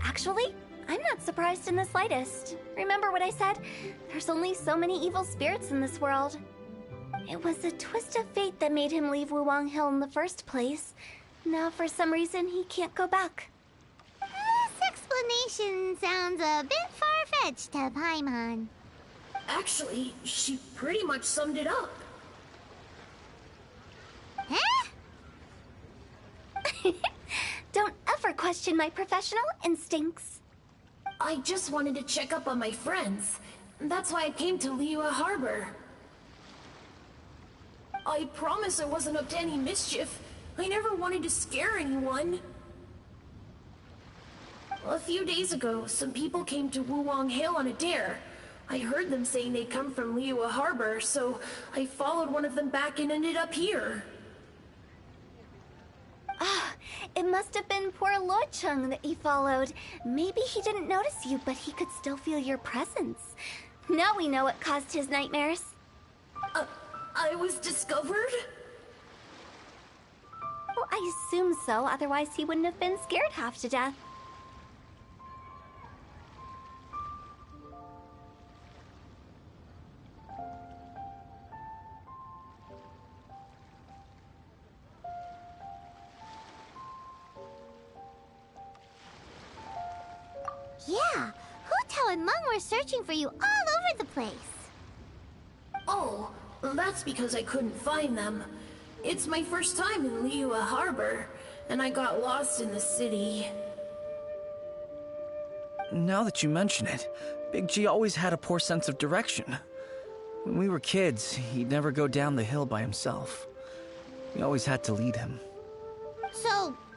Actually, I'm not surprised in the slightest. Remember what I said? There's only so many evil spirits in this world. It was a twist of fate that made him leave Wuwang Hill in the first place. Now, for some reason, he can't go back. This explanation sounds a bit far-fetched to Paimon. Actually, she pretty much summed it up. Huh? Don't ever question my professional instincts. I just wanted to check up on my friends. That's why I came to Liyue Harbor. I promise I wasn't up to any mischief. I never wanted to scare anyone. A few days ago, some people came to Wuwang Hill on a dare. I heard them saying they'd come from Liyue Harbor, so I followed one of them back and ended up here. Ah, it must have been poor Luocheng that you followed. Maybe he didn't notice you, but he could still feel your presence. Now we know what caused his nightmares. I was discovered? Well, I assume so, otherwise he wouldn't have been scared half to death. Yeah, Hu Tao and Meng were searching for you all over the place. Oh, that's because I couldn't find them. It's my first time in Liyue Harbor, and I got lost in the city. Now that you mention it, Big G always had a poor sense of direction. When we were kids, he'd never go down the hill by himself. We always had to lead him. So,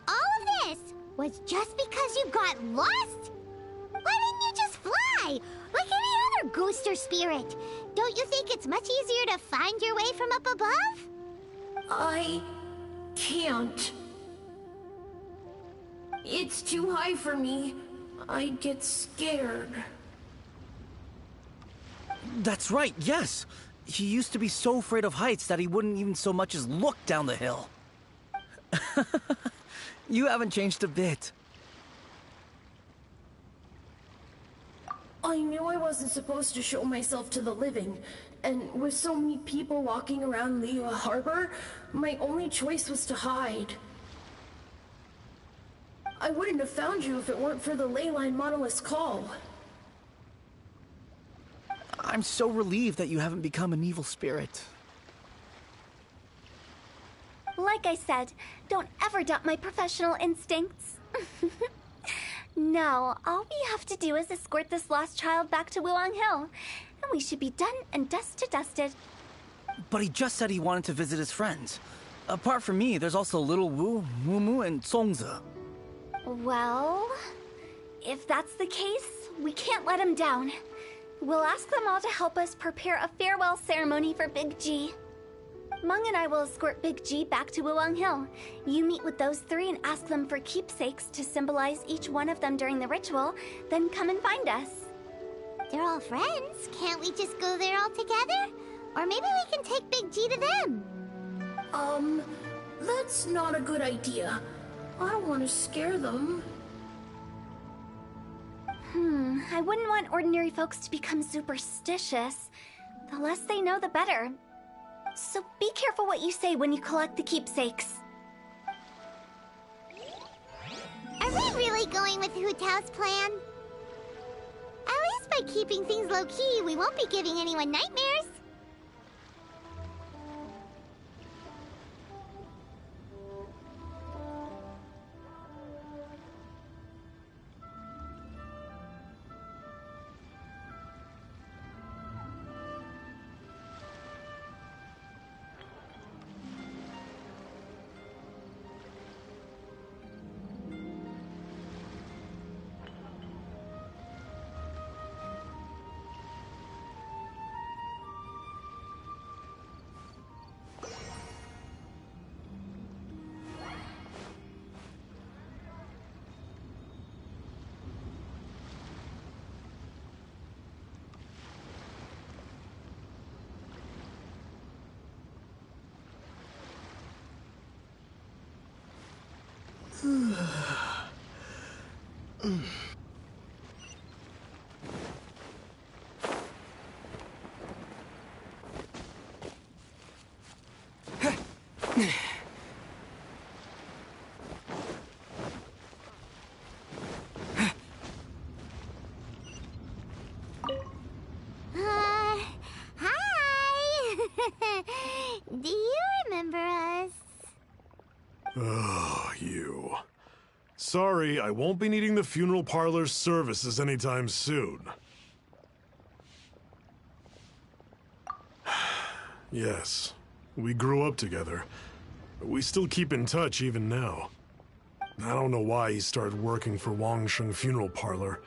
all of this was just because you got lost? Why didn't you just fly? Like any other ghost or spirit? Don't you think it's much easier to find your way from up above? I can't. It's too high for me. I'd get scared. That's right, yes! He used to be so afraid of heights that he wouldn't even so much as look down the hill. You haven't changed a bit. I knew I wasn't supposed to show myself to the living, and with so many people walking around Liyue Harbor, my only choice was to hide. I wouldn't have found you if it weren't for the Leyline Monolith's call. I'm so relieved that you haven't become an evil spirit. Like I said, don't ever doubt my professional instincts. No, all we have to do is escort this lost child back to Wuwang Hill, and we should be done and dust to dusted. But he just said he wanted to visit his friends. Apart from me, there's also Little Wu, Mumu, and Songze. Well, if that's the case, we can't let him down. We'll ask them all to help us prepare a farewell ceremony for Big G. Meng and I will escort Big G back to Wuwang Hill. You meet with those three and ask them for keepsakes to symbolize each one of them during the ritual, then come and find us. They're all friends. Can't we just go there all together? Or maybe we can take Big G to them. That's not a good idea. I don't want to scare them. I wouldn't want ordinary folks to become superstitious. The less they know, the better. So be careful what you say when you collect the keepsakes. Are we really going with Hu Tao's plan? At least by keeping things low-key, we won't be giving anyone nightmares. Hi! Do you remember us? Oh, you. Sorry, I won't be needing the funeral parlor's services anytime soon. Yes, we grew up together, but we still keep in touch even now. I don't know why he started working for Wangsheng Funeral Parlor.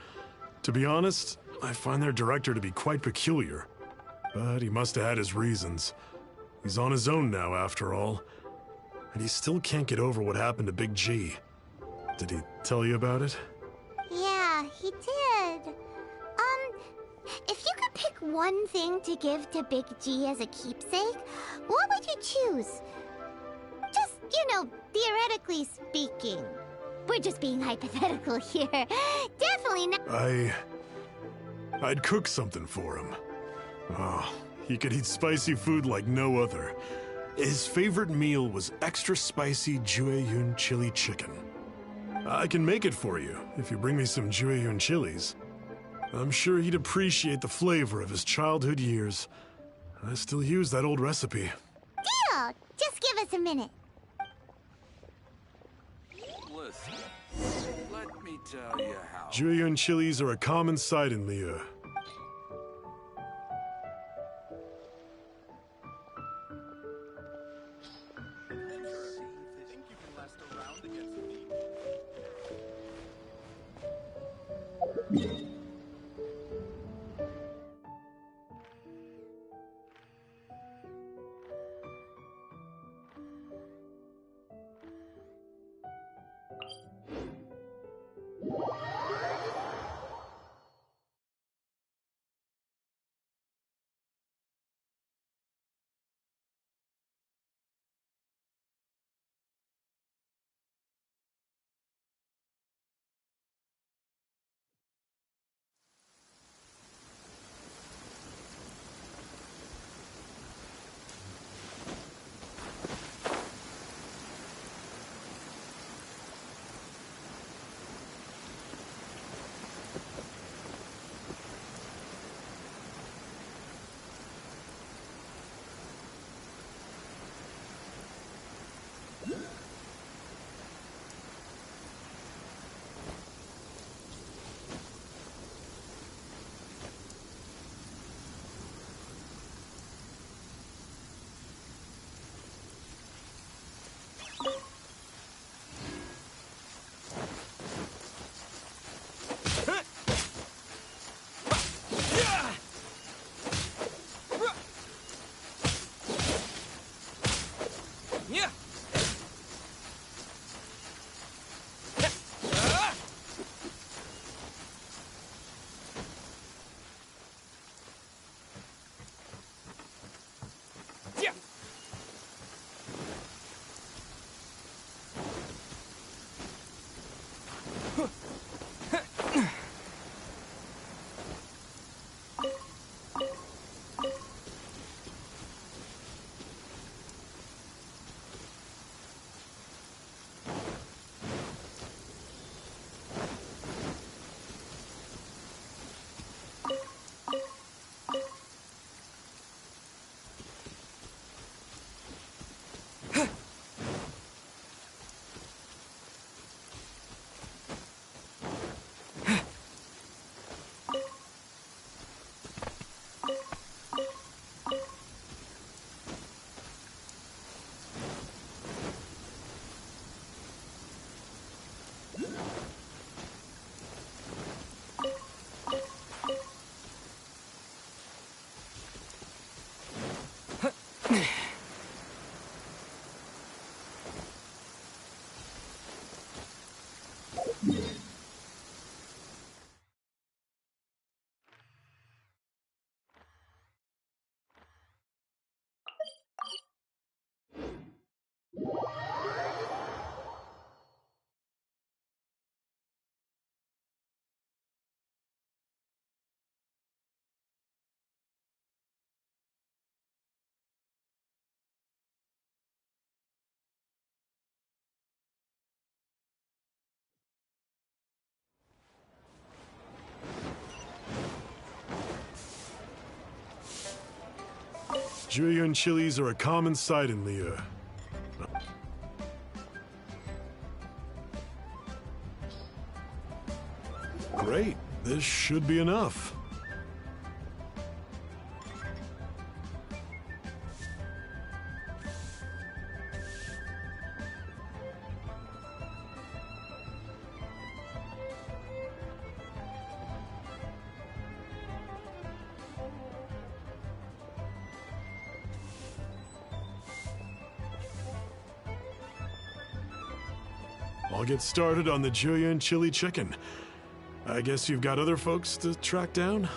To be honest, I find their director to be quite peculiar. But he must have had his reasons. He's on his own now, after all. And he still can't get over what happened to Big G. Did he tell you about it? Yeah, he did. If you could pick one thing to give to Big G as a keepsake, what would you choose? Just, theoretically speaking. We're just being hypothetical here. Definitely not. I'd cook something for him. Oh, he could eat spicy food like no other. His favorite meal was extra spicy Jueyun chili chicken. I can make it for you if you bring me some Jueyun chilies. I'm sure he'd appreciate the flavor of his childhood years. I still use that old recipe. Deal! Just give us a minute. Listen, let me tell you how. Jueyun chilies are a common sight in Liyue. Jueyun chilies are a common sight in Liyue. Great, this should be enough. I'll get started on the Jueyun chili chicken. I guess you've got other folks to track down?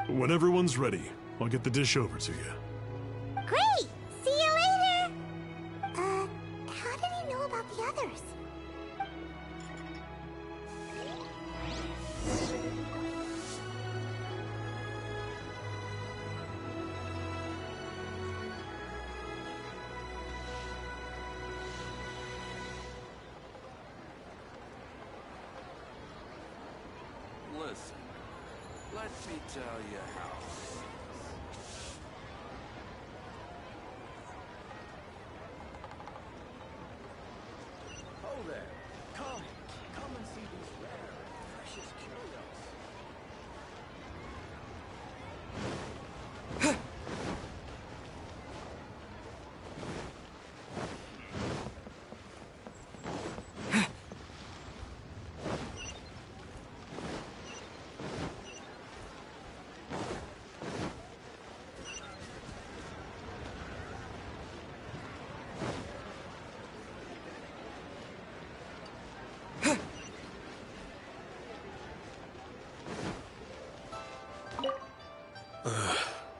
When everyone's ready, I'll get the dish over to you. Great! See you later! How did he know about the others? Listen, me tell you how. Oh there. Come and see these rare and precious curios.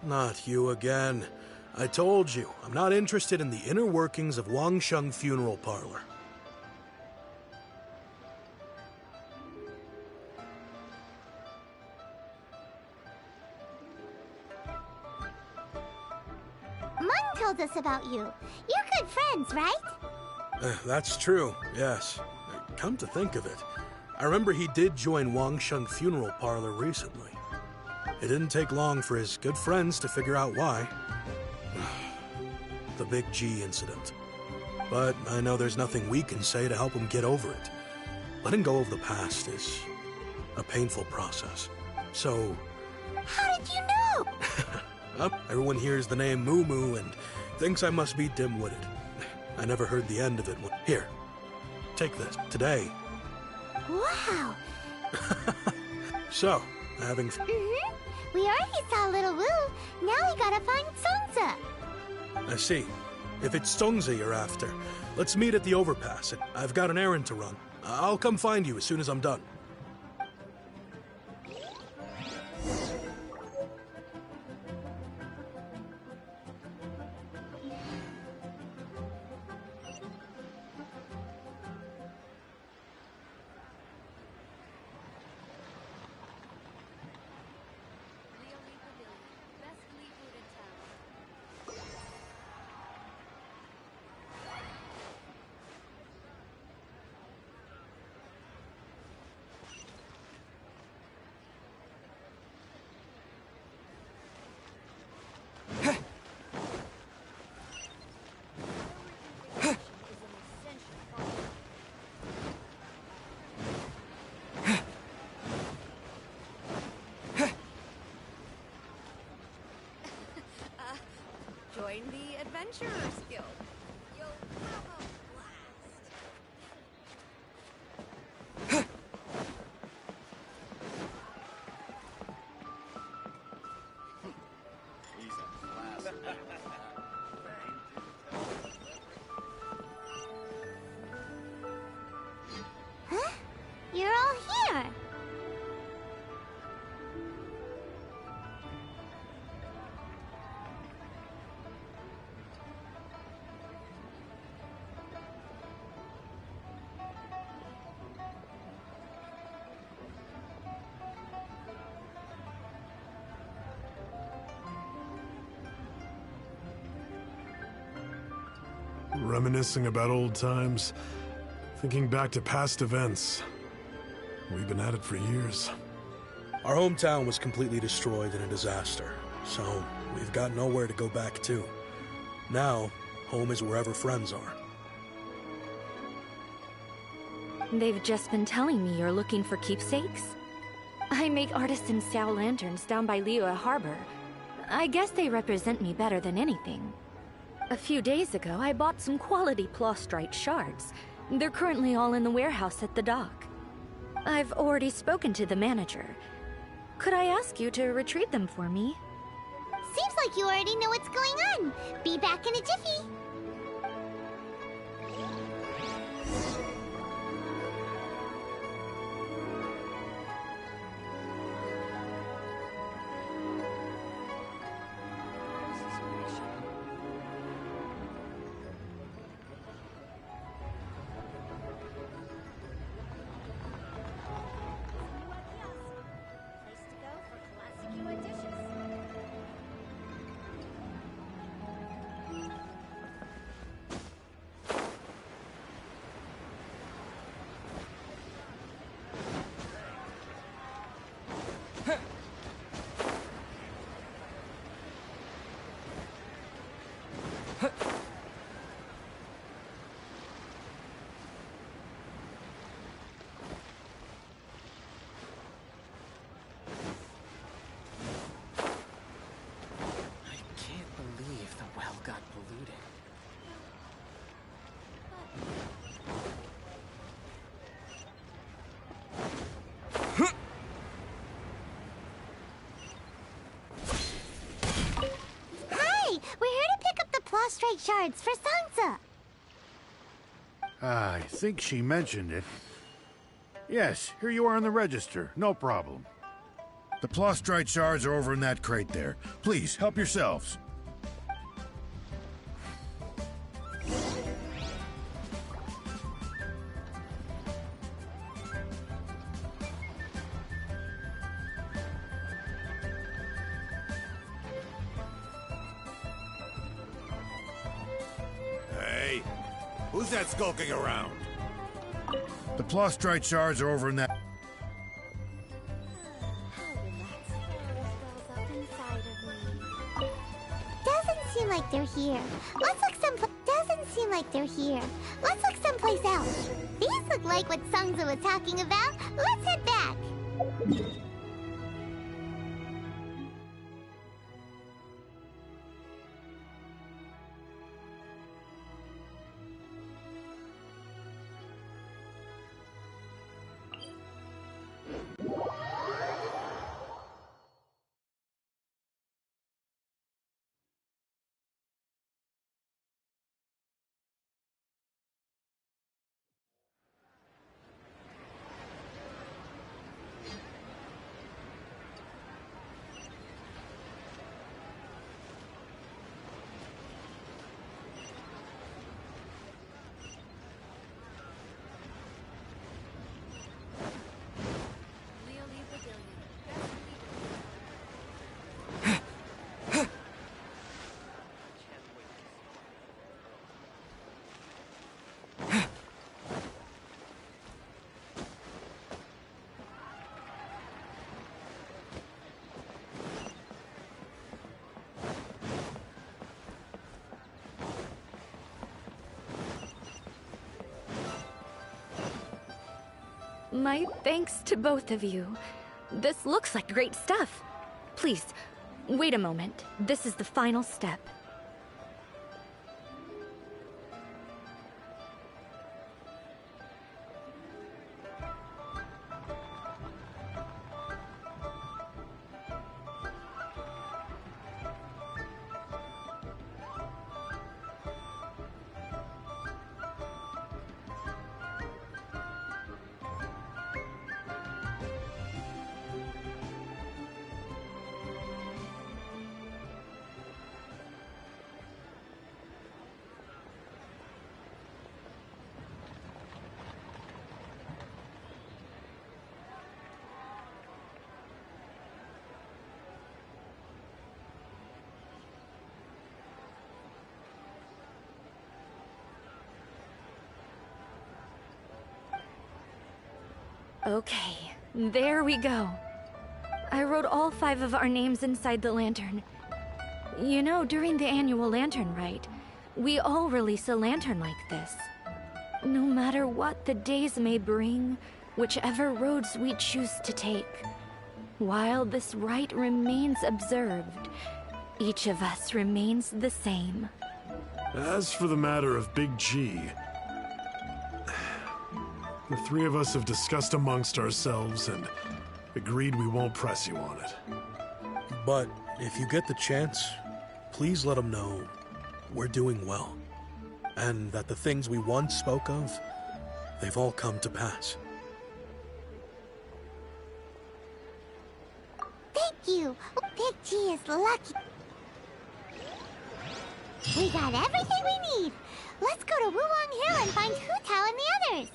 Not you again. I told you, I'm not interested in the inner workings of Wangsheng Funeral Parlor. Mun told us about you. You're good friends, right? That's true, yes. Come to think of it, I remember he did join Wangsheng Funeral Parlor recently. It didn't take long for his good friends to figure out why. The Big G incident. But I know there's nothing we can say to help him get over it. Letting go of the past is a painful process. So... How did you know? Everyone hears the name Moo Moo and thinks I must be dim-witted. I never heard the end of it. Here, take this. Today. Wow. So, having... We already saw Little Wu. Now we gotta find Songza. I see. If it's Songza you're after, let's meet at the overpass. I've got an errand to run. I'll come find you as soon as I'm done. Join the Adventurers Guild. You'll have a He's a class. Huh? You're all here. Reminiscing about old times, thinking back to past events. We've been at it for years. Our hometown was completely destroyed in a disaster, so we've got nowhere to go back to. Now, home is wherever friends are. They've just been telling me you're looking for keepsakes? I make artisan Xiao lanterns down by Liyue Harbor. I guess they represent me better than anything. A few days ago, I bought some quality Plostrite shards. They're currently all in the warehouse at the dock. I've already spoken to the manager. Could I ask you to retrieve them for me? Seems like you already know what's going on. Be back in a jiffy. Can't believe the well got polluted. Hi! We're here to pick up the Plostrite shards for Sansa. I think she mentioned it. Yes, here you are on the register. No problem. The Plostrite shards are over in that crate there. Please, help yourselves. Hey, who's that skulking around? The Plostrite shards are over in that... Doesn't seem like they're here. Let's look someplace. Doesn't seem like they're here. Let's look someplace else. These look like what Sansa was talking about. Let's head back. My thanks to both of you. This looks like great stuff. Please, wait a moment. This is the final step. Okay, there we go. I wrote all 5 of our names inside the lantern. You know, during the annual lantern rite, we all release a lantern like this. No matter what the days may bring, whichever roads we choose to take, while this rite remains observed, each of us remains the same. As for the matter of Big G, the 3 of us have discussed amongst ourselves and agreed we won't press you on it. But if you get the chance, please let him know we're doing well, and that the things we once spoke of, they've all come to pass. Thank you. Big G is lucky. We got everything we need. Let's go to Wulong Hill and find Hu Tao and the others.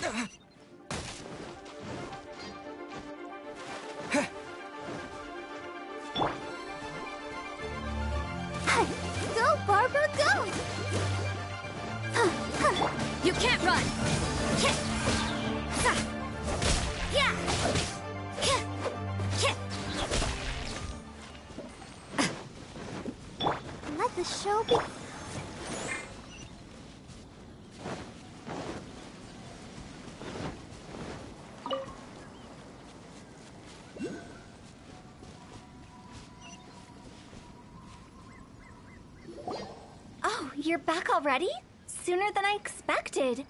Go, Barbara, go! You can't run! Let the show be... Oh, you're back already? Sooner than I expected.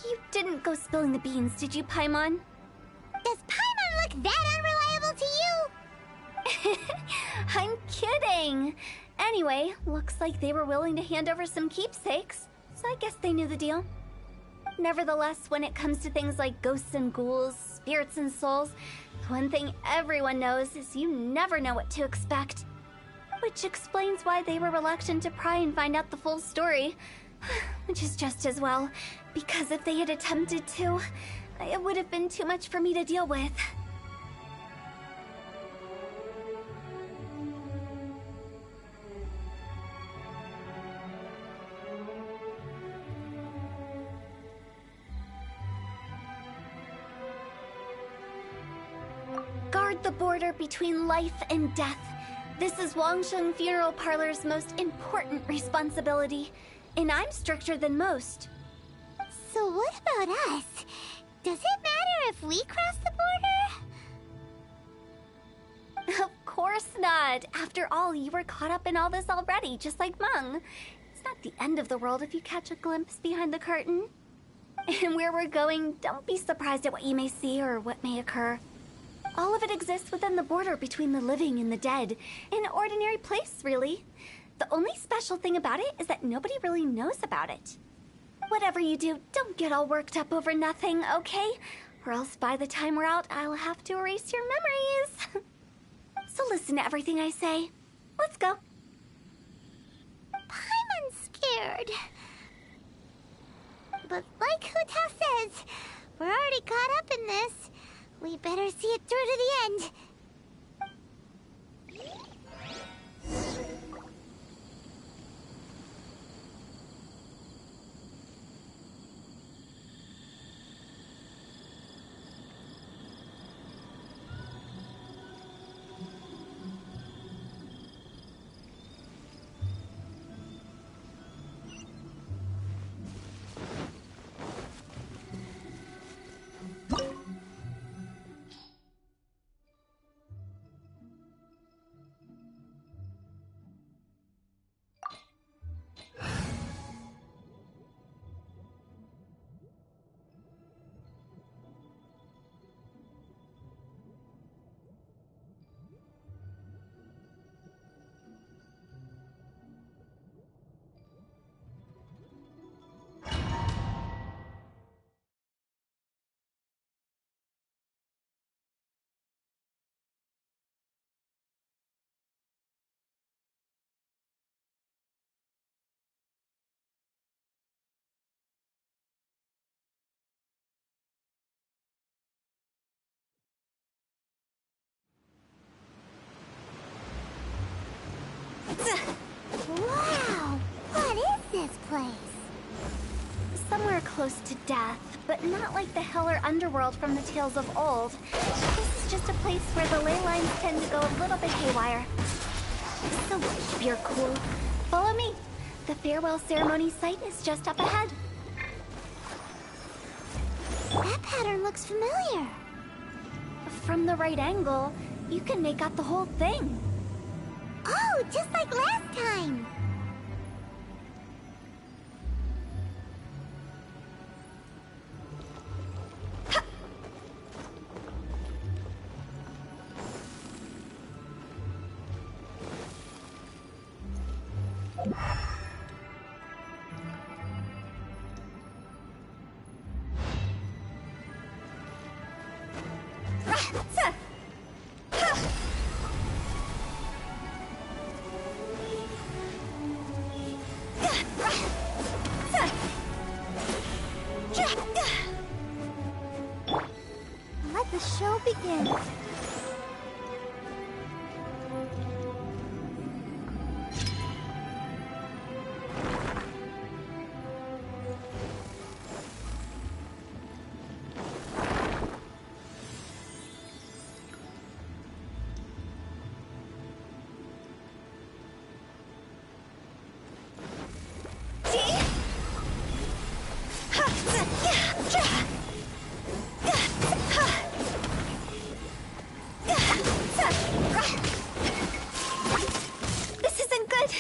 You didn't go spilling the beans, did you, Paimon? Does Paimon look that unreliable to you? I'm kidding! Anyway, looks like they were willing to hand over some keepsakes, so I guess they knew the deal. Nevertheless, when it comes to things like ghosts and ghouls, spirits and souls, one thing everyone knows is you never know what to expect. Which explains why they were reluctant to pry and find out the full story. Which is just as well, because if they had attempted to, it would have been too much for me to deal with. Guard the border between life and death. This is Wangsheng Funeral Parlor's most important responsibility. And I'm stricter than most. So what about us? Does it matter if we cross the border? Of course not. After all, you were caught up in all this already, just like Meng. It's not the end of the world if you catch a glimpse behind the curtain. And where we're going, don't be surprised at what you may see or what may occur. All of it exists within the border between the living and the dead. An ordinary place, really. The only special thing about it is that nobody really knows about it. Whatever you do, don't get all worked up over nothing, okay? Or else by the time we're out, I'll have to erase your memories. So listen to everything I say. Let's go. Paimon's scared. But like Hu Tao says, we're already caught up in this. We better see it through to the end. Wow! What is this place? Somewhere close to death, but not like the hell or underworld from the tales of old. This is just a place where the ley lines tend to go a little bit haywire. So keep your cool. Follow me. The farewell ceremony site is just up ahead. That pattern looks familiar. From the right angle, you can make out the whole thing. Oh, just like last time. Let the show begin. This isn't good.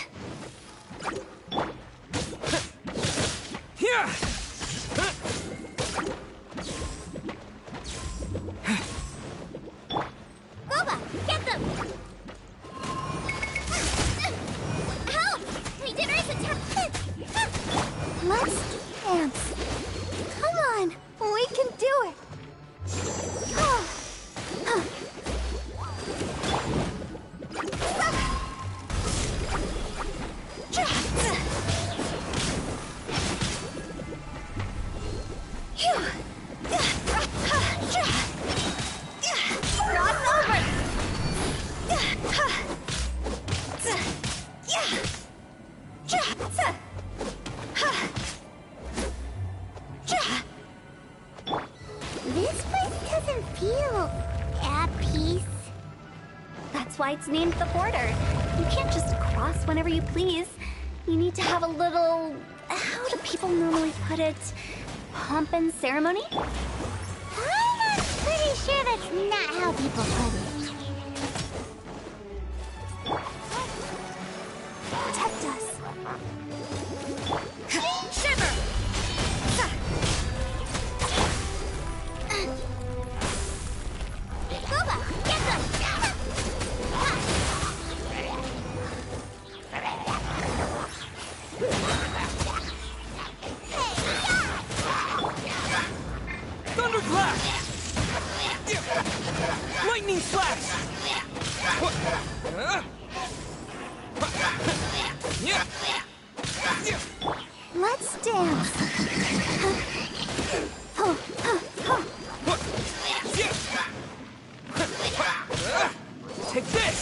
Boba, get them! Help! Regenerate the Let's dance. Come on, we can do it. This place doesn't feel at peace. That's why it's named the Border. You can't just cross whenever you please. You need to have a little... how do people normally put it? Pomp and ceremony? I'm pretty sure that's not how people put it. Protect us. Shiver! Boba, get them! Thunderclap! Lightning slash! Let's dance. Take this!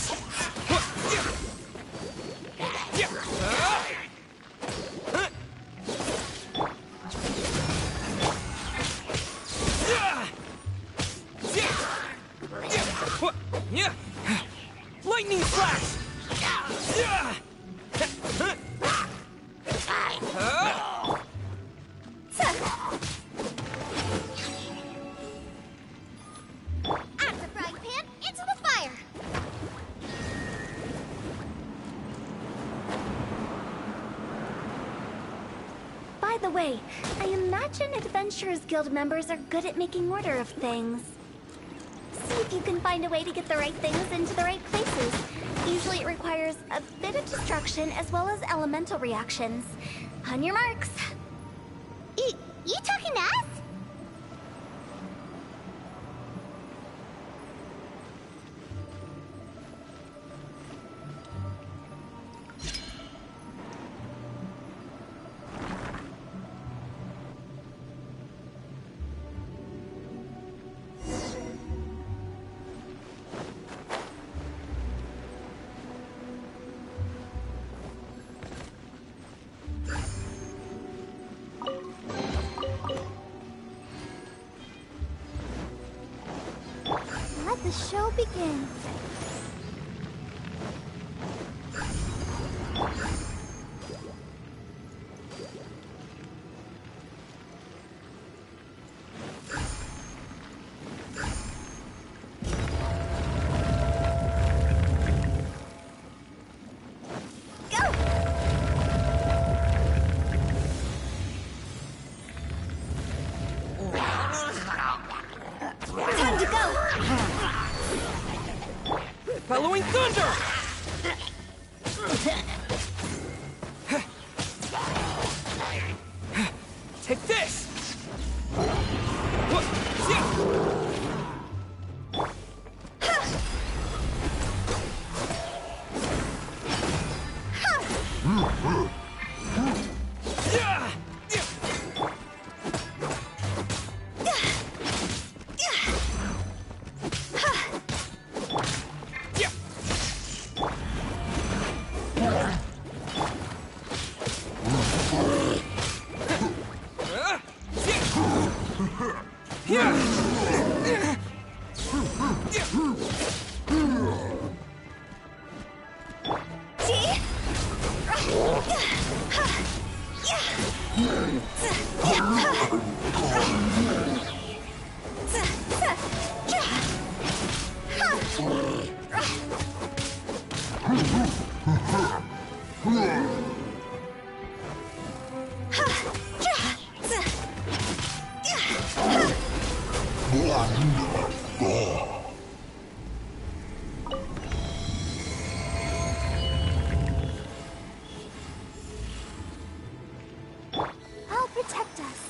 Lightning slash! Out of the frying pan, into the fire! By the way, I imagine Adventurers Guild members are good at making order of things. See if you can find a way to get the right things into the right places. Usually it requires a bit of destruction as well as elemental reactions. On your marks. You talking to us? Let the show begin. Bellowing thunder! Take this! I'll protect us.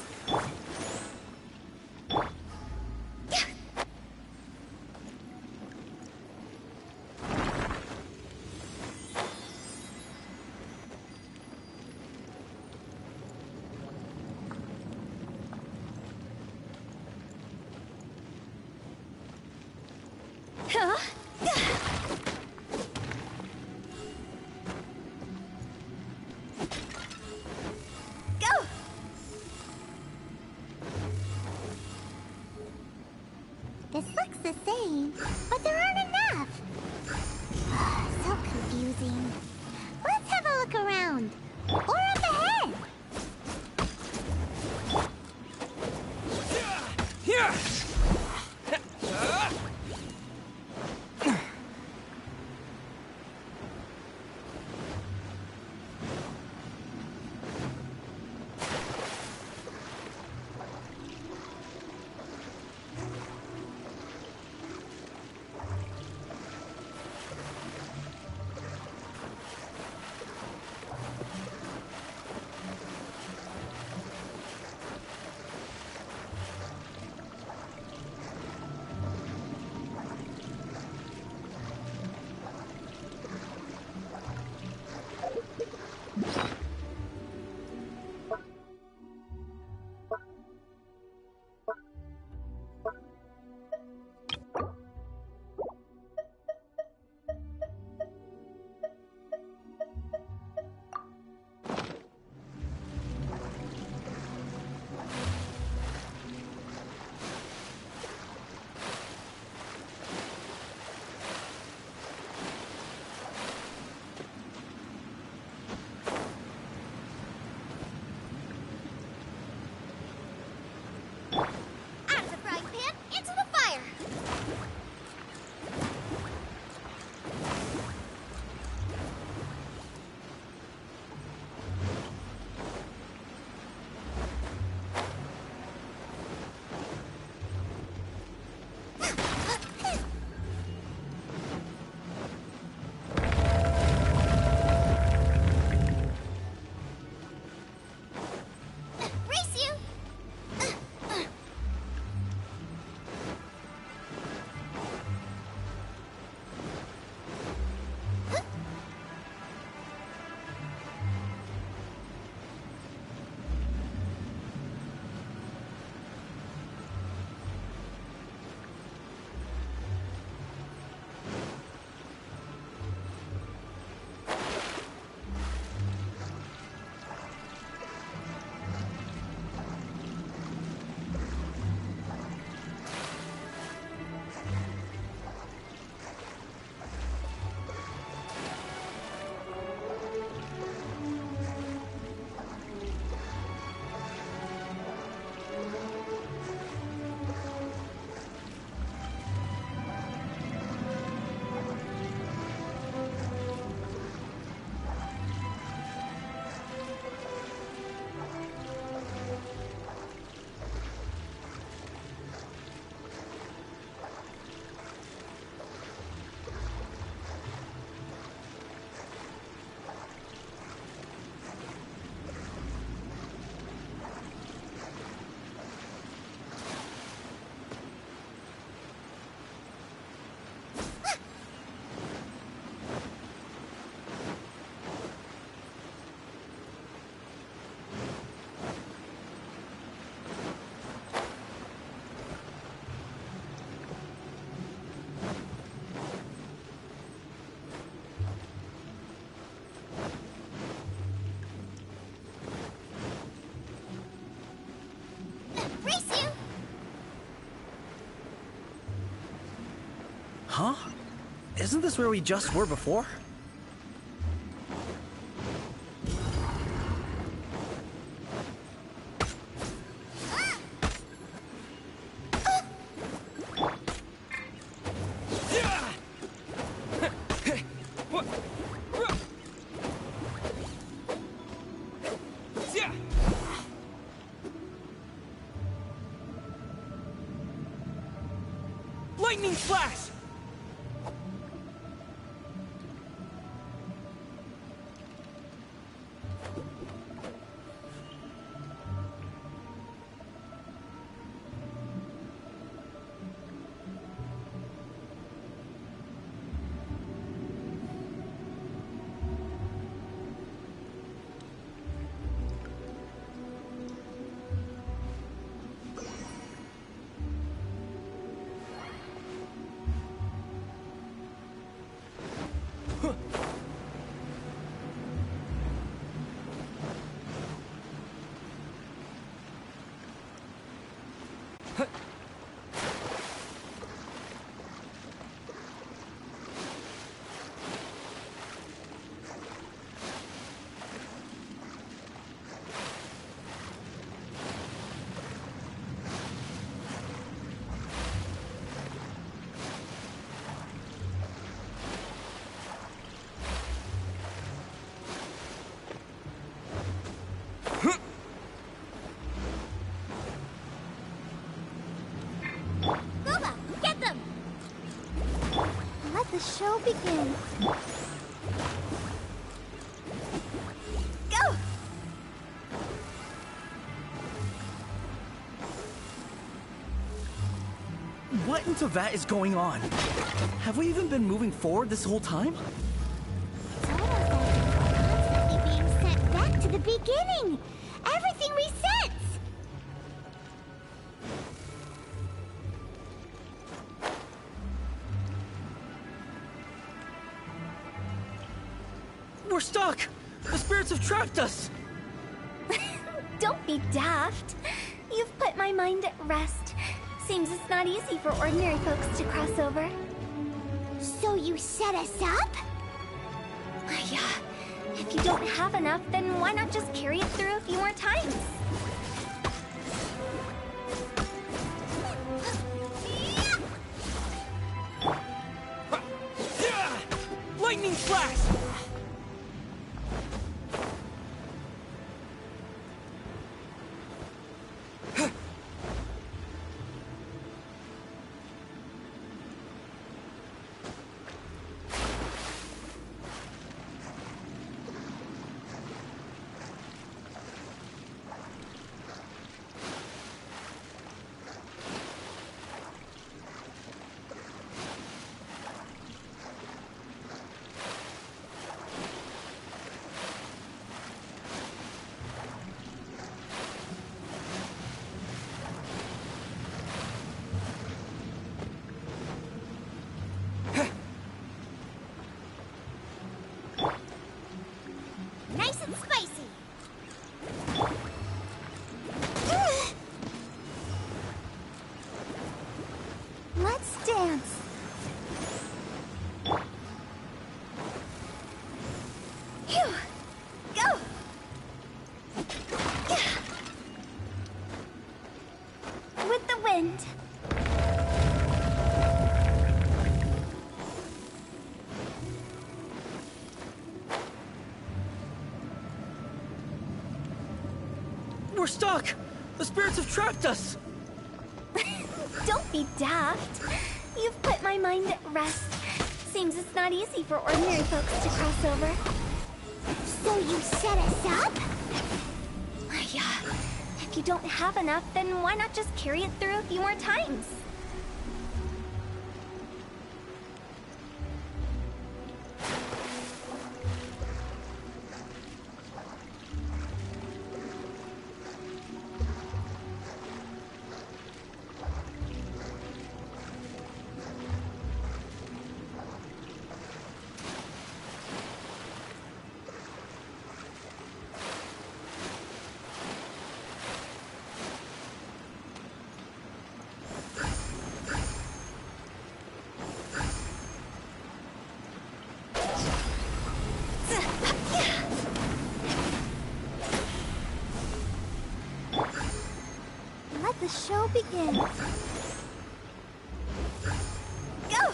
Huh? Go! This looks the same, but there aren't enough. So confusing. Let's have a look around. Or up ahead. Here! Huh? Isn't this where we just were before? Lightning flash! Gooba, get them! Let the show begin. Go! What in Teyvat is going on? Have we even been moving forward this whole time? It's almost like we're constantly being sent back to the beginning. Everything resets. We're stuck! The spirits have trapped us! Don't be daft. You've put my mind at rest. Seems it's not easy for ordinary folks to cross over. So you set us up? Yeah. If you don't have enough, then why not just carry it through a few more times? Lightning flash! Nice and spicy. Let's dance. Phew. Go! With the wind. We're stuck! The spirits have trapped us! Don't be daft. You've put my mind at rest. Seems it's not easy for ordinary folks to cross over. So you set us up? Yeah. If you don't have enough, then why not just carry it through a few more times? show begins. Go!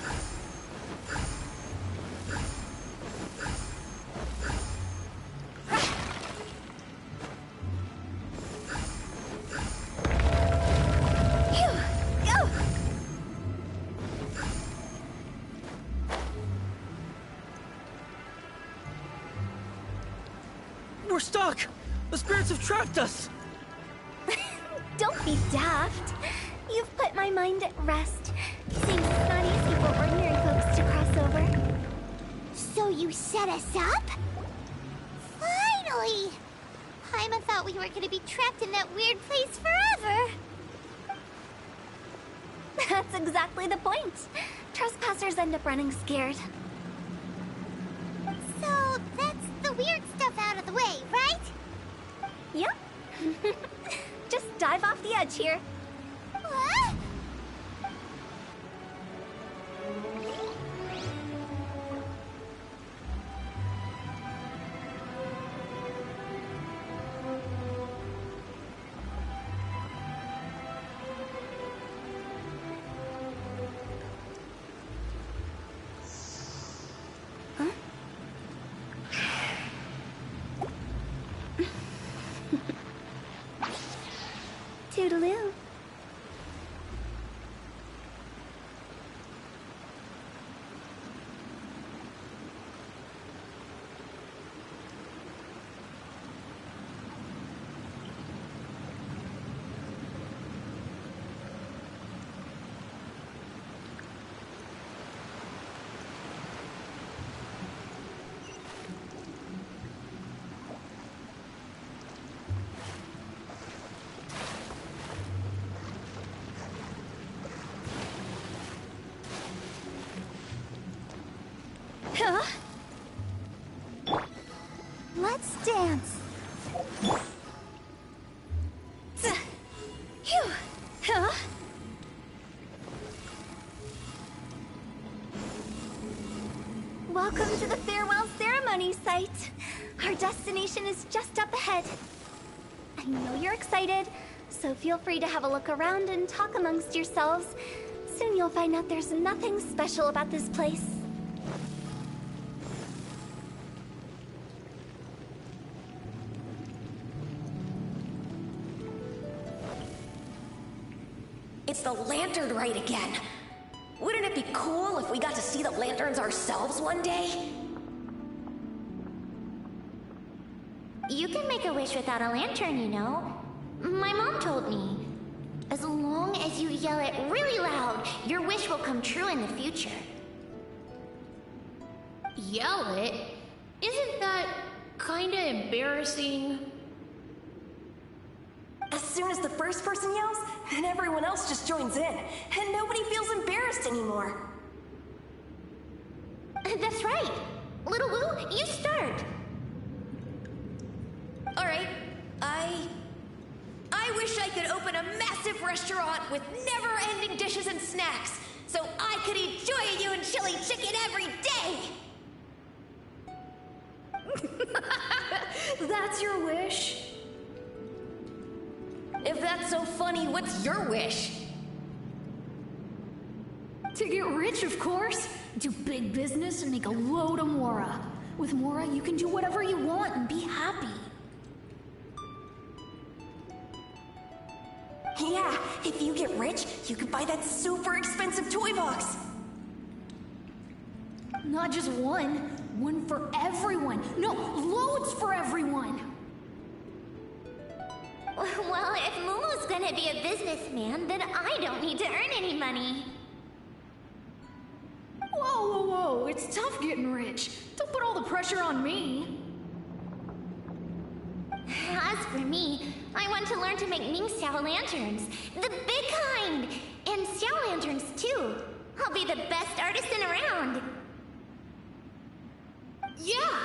We're stuck! The spirits have trapped us! Don't be daft. You've put my mind at rest. Seems it's not easy for ordinary folks to cross over. So you set us up? Finally! Paimon thought we were gonna be trapped in that weird place forever. That's exactly the point. Trespassers end up running scared. So that's the weird stuff out of the way, right? Yep. Just dive off the edge here. What? Toodaloo. Huh? Let's dance. Phew. Huh? Welcome to the farewell ceremony site. Our destination is just up ahead. I know you're excited, so feel free to have a look around and talk amongst yourselves. Soon you'll find out there's nothing special about this place. It's the lantern rite again. Wouldn't it be cool if we got to see the lanterns ourselves one day? You can make a wish without a lantern, you know. My mom told me. As long as you yell it really loud, your wish will come true in the future. Yell it? Isn't that kinda embarrassing? As soon as the first person yells, then everyone else just joins in, and nobody feels embarrassed anymore. That's right. Little Wu, you start. All right, I wish I could open a massive restaurant with never-ending dishes and snacks, so I could eat Joy and chili chicken every day! That's your wish? If that's so funny, what's your wish? To get rich, of course. Do big business and make a load of Mora. With Mora, you can do whatever you want and be happy. Yeah, if you get rich, you could buy that super expensive toy box. Not just one. One for everyone. No, loads for everyone. Well, if Momo's gonna be a businessman, then I don't need to earn any money. Whoa, whoa, whoa. It's tough getting rich. Don't put all the pressure on me. As for me, I want to learn to make Ming Xiao lanterns. The big kind! And Xiao lanterns, too. I'll be the best artisan around. Yeah!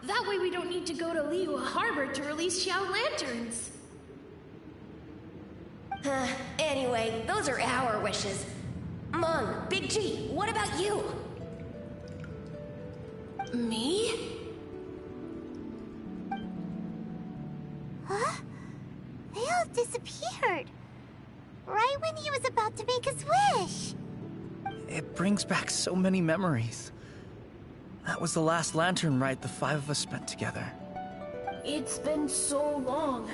That way we don't need to go to Liyue Harbor to release Xiao lanterns. Anyway, those are our wishes. Mung, Big G, what about you? Me? Huh? They all disappeared. right when he was about to make his wish. It brings back so many memories. That was the last lantern ride the five of us spent together. It's been so long.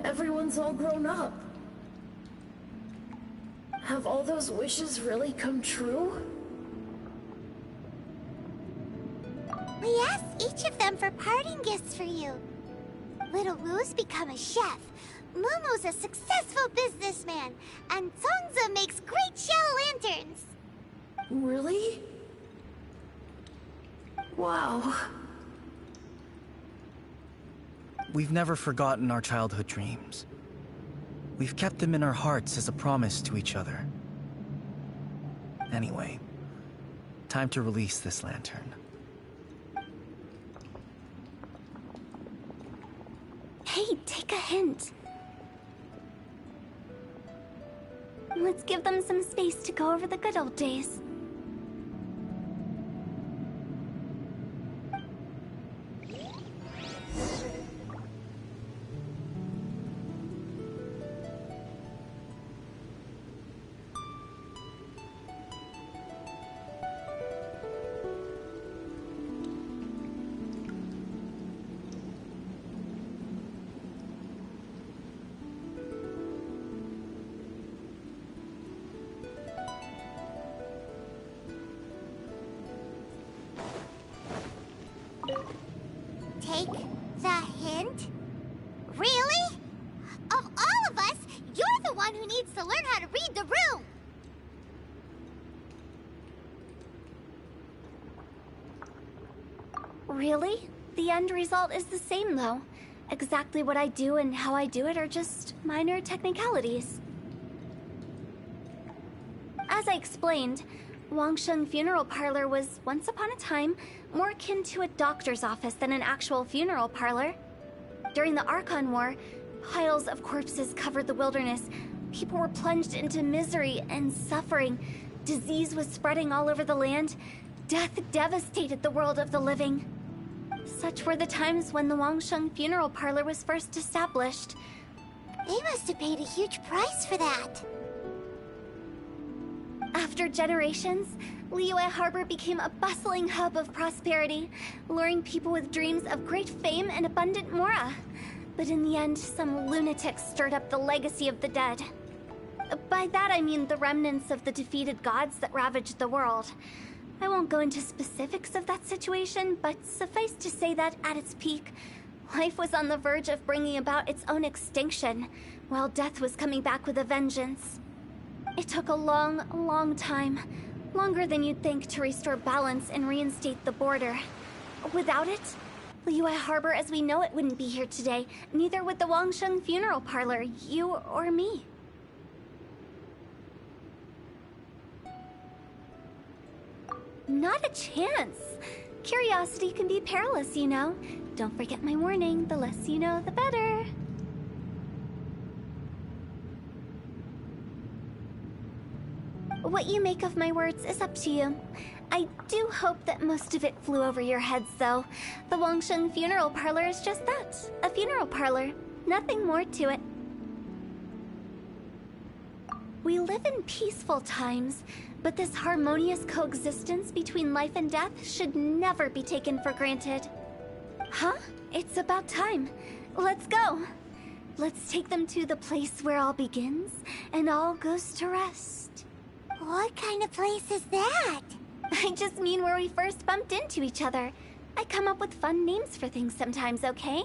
Everyone's all grown up. Have all those wishes really come true? We asked each of them for parting gifts for you. Little Wu's become a chef, Mumu's a successful businessman, and Zongza makes great shell lanterns. Really? Wow. We've never forgotten our childhood dreams. We've kept them in our hearts as a promise to each other. Anyway, time to release this lantern. Hey, take a hint. Let's give them some space to go over the good old days. Take the hint? Really? Of all of us, you're the one who needs to learn how to read the room! Really? The end result is the same, though. Exactly what I do and how I do it are just minor technicalities. As I explained, Wangsheng Funeral Parlor was, once upon a time, more akin to a doctor's office than an actual funeral parlor. During the Archon War, piles of corpses covered the wilderness. People were plunged into misery and suffering. Disease was spreading all over the land. Death devastated the world of the living. Such were the times when the Wangsheng Funeral Parlor was first established. They must have paid a huge price for that. After generations, Liyue Harbor became a bustling hub of prosperity, luring people with dreams of great fame and abundant mora. But in the end, some lunatics stirred up the legacy of the dead. By that I mean the remnants of the defeated gods that ravaged the world. I won't go into specifics of that situation, but suffice to say that at its peak, life was on the verge of bringing about its own extinction, while death was coming back with a vengeance. It took a long, long time, longer than you'd think, to restore balance and reinstate the border. Without it, Liyue Harbor as we know it wouldn't be here today, neither would the Wangsheng Funeral Parlor, you or me. Not a chance. Curiosity can be perilous, you know. Don't forget my warning, the less you know, the better. What you make of my words is up to you. I do hope that most of it flew over your heads, though. The Wangsheng Funeral Parlor is just that, a funeral parlor. Nothing more to it. We live in peaceful times, but this harmonious coexistence between life and death should never be taken for granted. Huh? It's about time. Let's go. Let's take them to the place where all begins and all goes to rest. What kind of place is that? I just mean where we first bumped into each other. I come up with fun names for things sometimes, okay?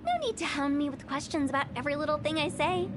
No need to hound me with questions about every little thing I say.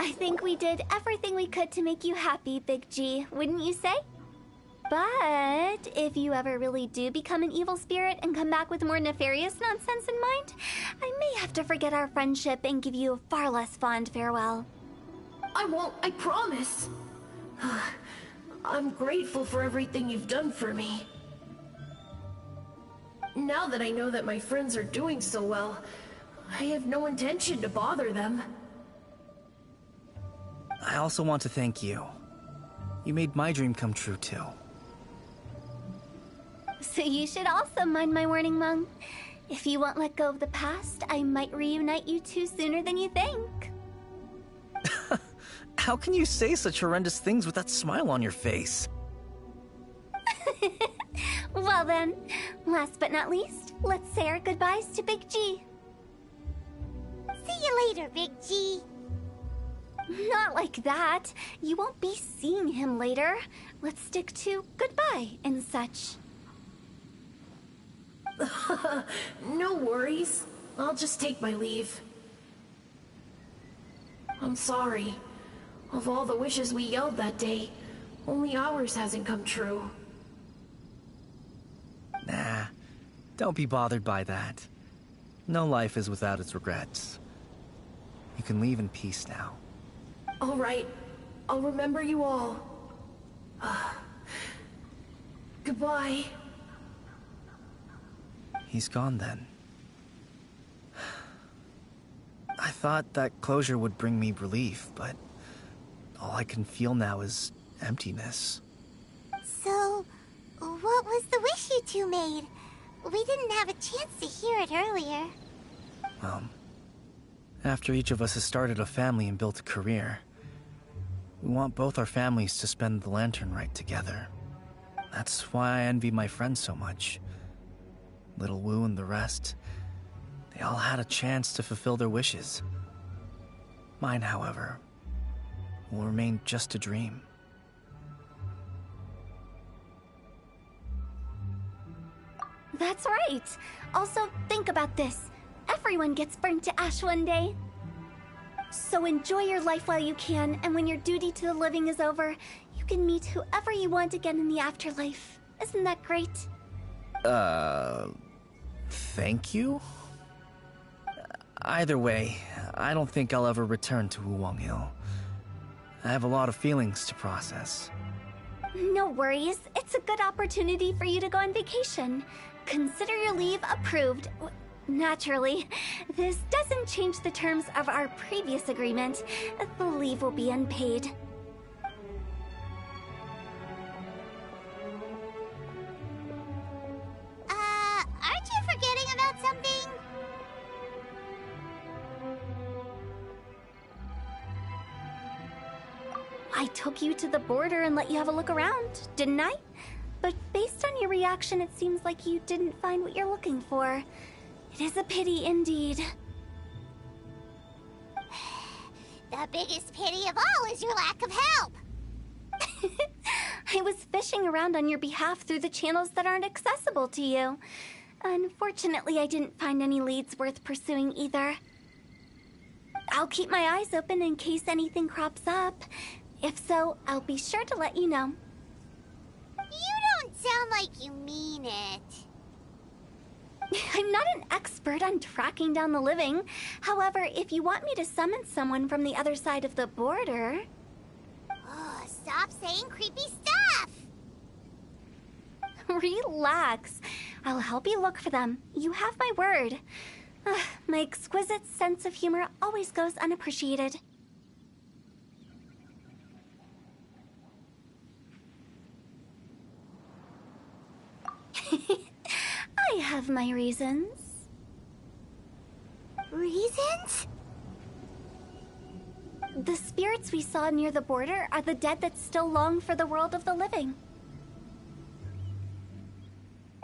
I think we did everything we could to make you happy, Big G, wouldn't you say? But if you ever really do become an evil spirit and come back with more nefarious nonsense in mind, I may have to forget our friendship and give you a far less fond farewell. I won't, I promise. I'm grateful for everything you've done for me. Now that I know that my friends are doing so well, I have no intention to bother them. I also want to thank you. You made my dream come true, too. So you should also mind my warning, Mung. If you won't let go of the past, I might reunite you two sooner than you think. How can you say such horrendous things with that smile on your face? Well then, last but not least, let's say our goodbyes to Big G. See you later, Big G. Not like that. You won't be seeing him later. Let's stick to goodbye and such. No worries. I'll just take my leave. I'm sorry. Of all the wishes we yelled that day, only ours hasn't come true. Nah, don't be bothered by that. No life is without its regrets. You can leave in peace now. All right. I'll remember you all. Goodbye. He's gone then. I thought that closure would bring me relief, but all I can feel now is emptiness. So, what was the wish you two made? We didn't have a chance to hear it earlier. Well, after each of us has started a family and built a career, we want both our families to spend the Lantern Rite together. That's why I envy my friends so much. Little Wu and the rest, they all had a chance to fulfill their wishes. Mine, however, will remain just a dream. That's right. Also, think about this. Everyone gets burnt to ash one day. So enjoy your life while you can, and when your duty to the living is over, you can meet whoever you want again in the afterlife. Isn't that great? Thank you? Either way, I don't think I'll ever return to Wuwang Hill. I have a lot of feelings to process. No worries. It's a good opportunity for you to go on vacation. Consider your leave approved. Naturally, this doesn't change the terms of our previous agreement. The leave will be unpaid. Aren't you forgetting about something? I took you to the border and let you have a look around, didn't I? But based on your reaction, it seems like you didn't find what you're looking for. It is a pity indeed. The biggest pity of all is your lack of help. I was fishing around on your behalf through the channels that aren't accessible to you. Unfortunately, I didn't find any leads worth pursuing either. I'll keep my eyes open in case anything crops up. If so, I'll be sure to let you know. You don't sound like you mean it. I'm not an expert on tracking down the living. However, if you want me to summon someone from the other side of the border... Oh, stop saying creepy stuff! Relax. I'll help you look for them. You have my word. My exquisite sense of humor always goes unappreciated. I have my reasons. Reasons? The spirits we saw near the border are the dead that still long for the world of the living.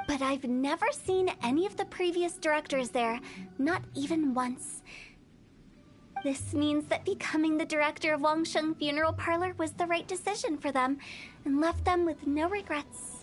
But I've never seen any of the previous directors there, not even once. This means that becoming the director of Wangsheng Funeral Parlor was the right decision for them, and left them with no regrets.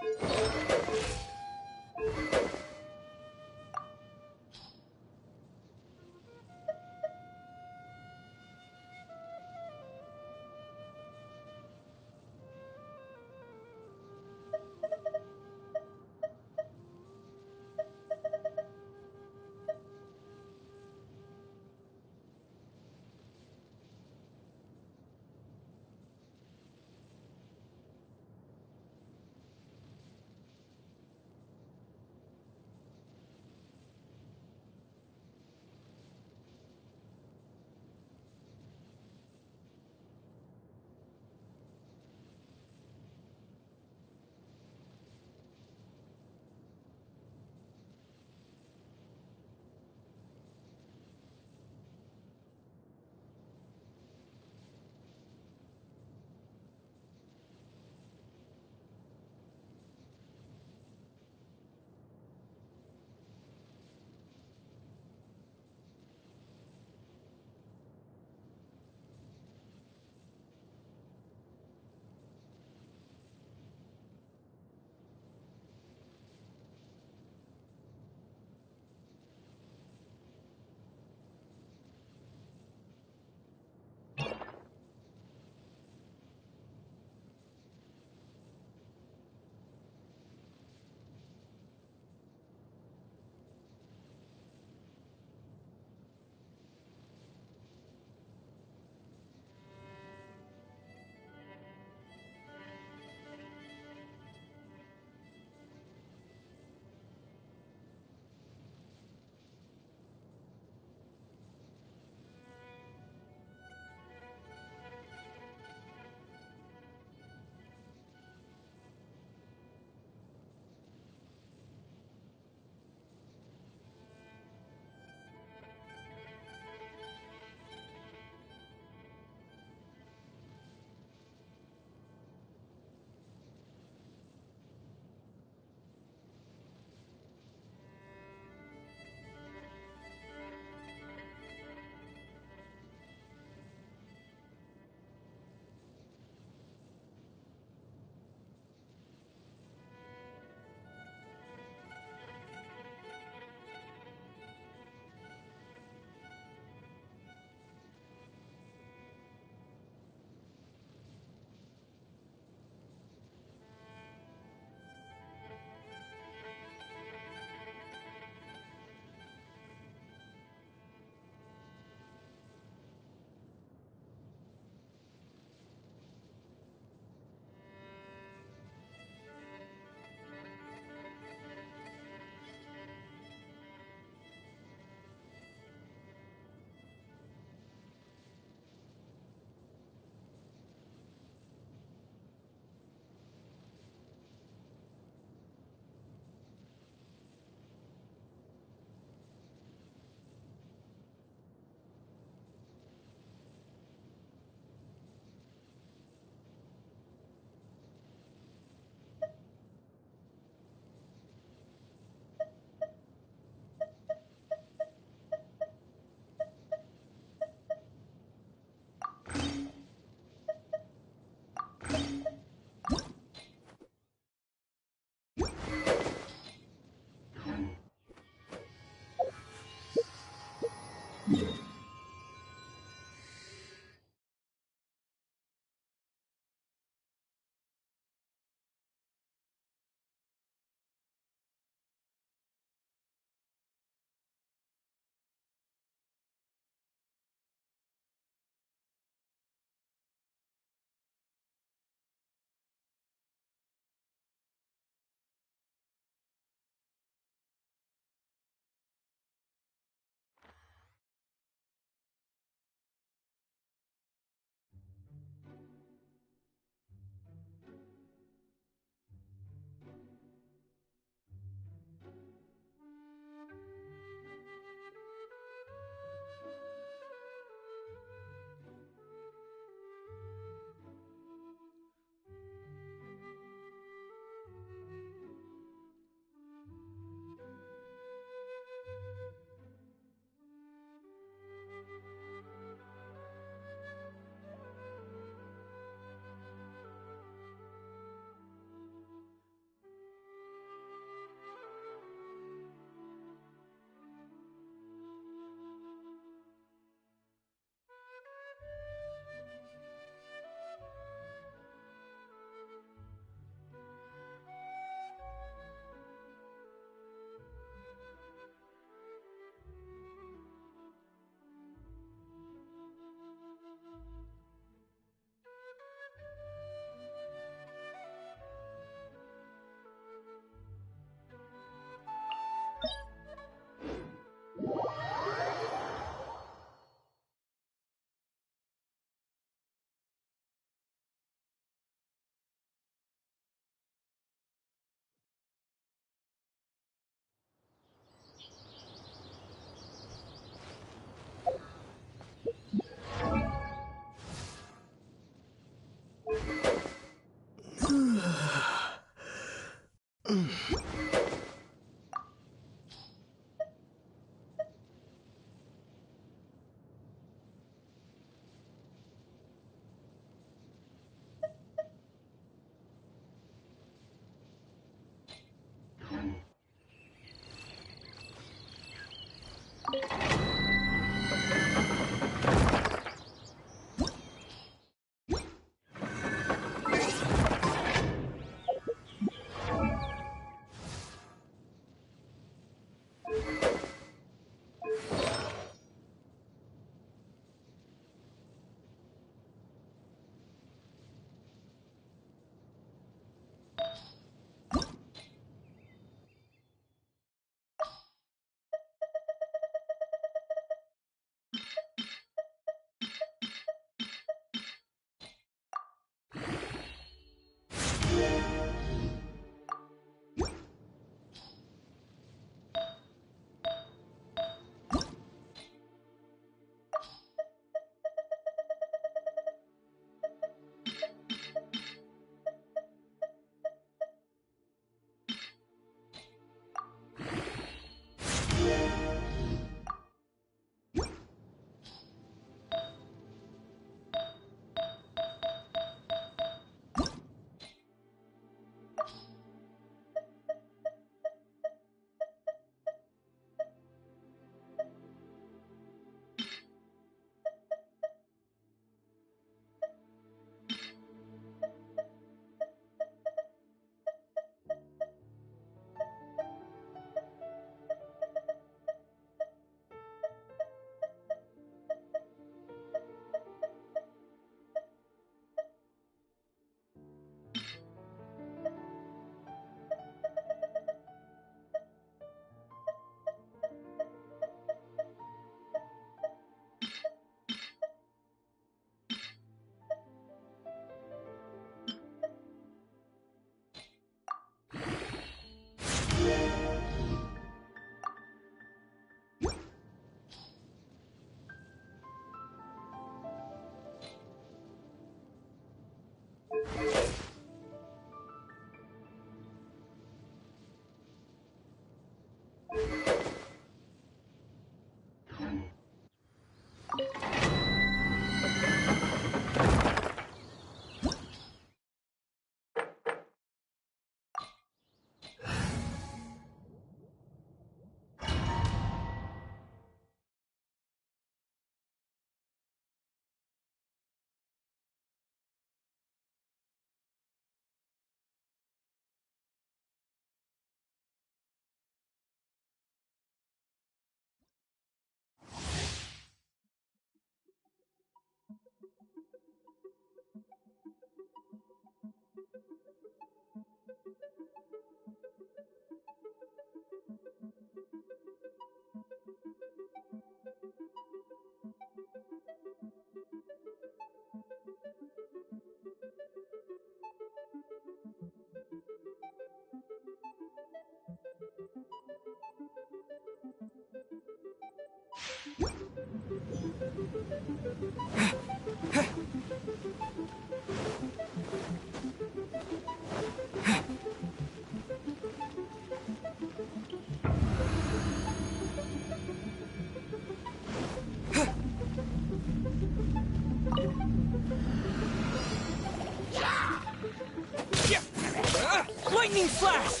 Lightning flash!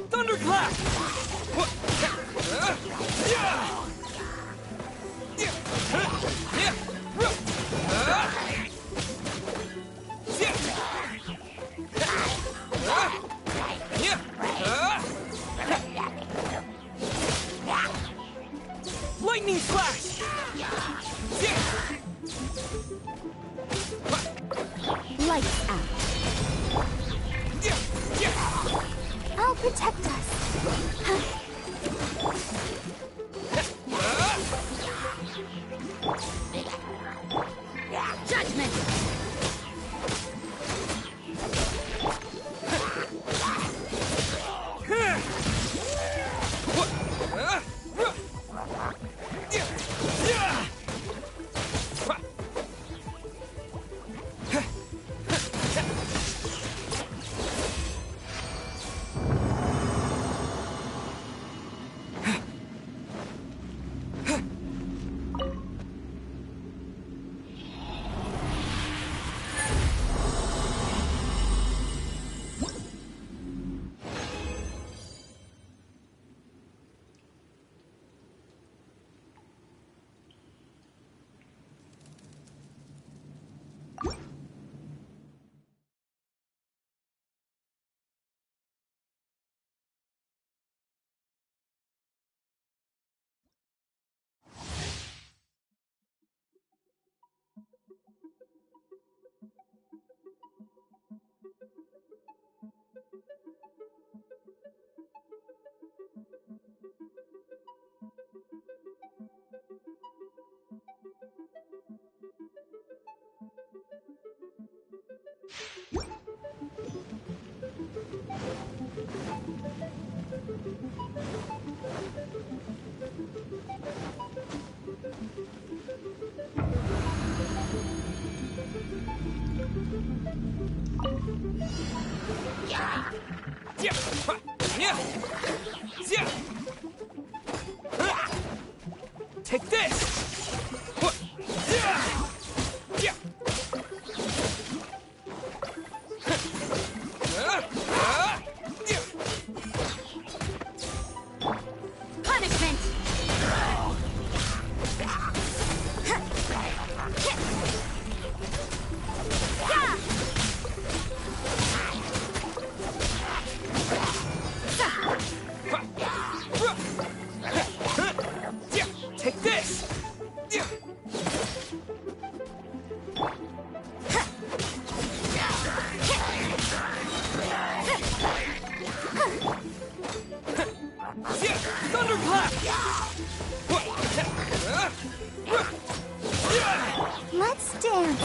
Thunderclap! Lightning flash! Lights out. I'll protect us. Judgment! Take this! Punishment! Take this! Thunderclap! Let's dance.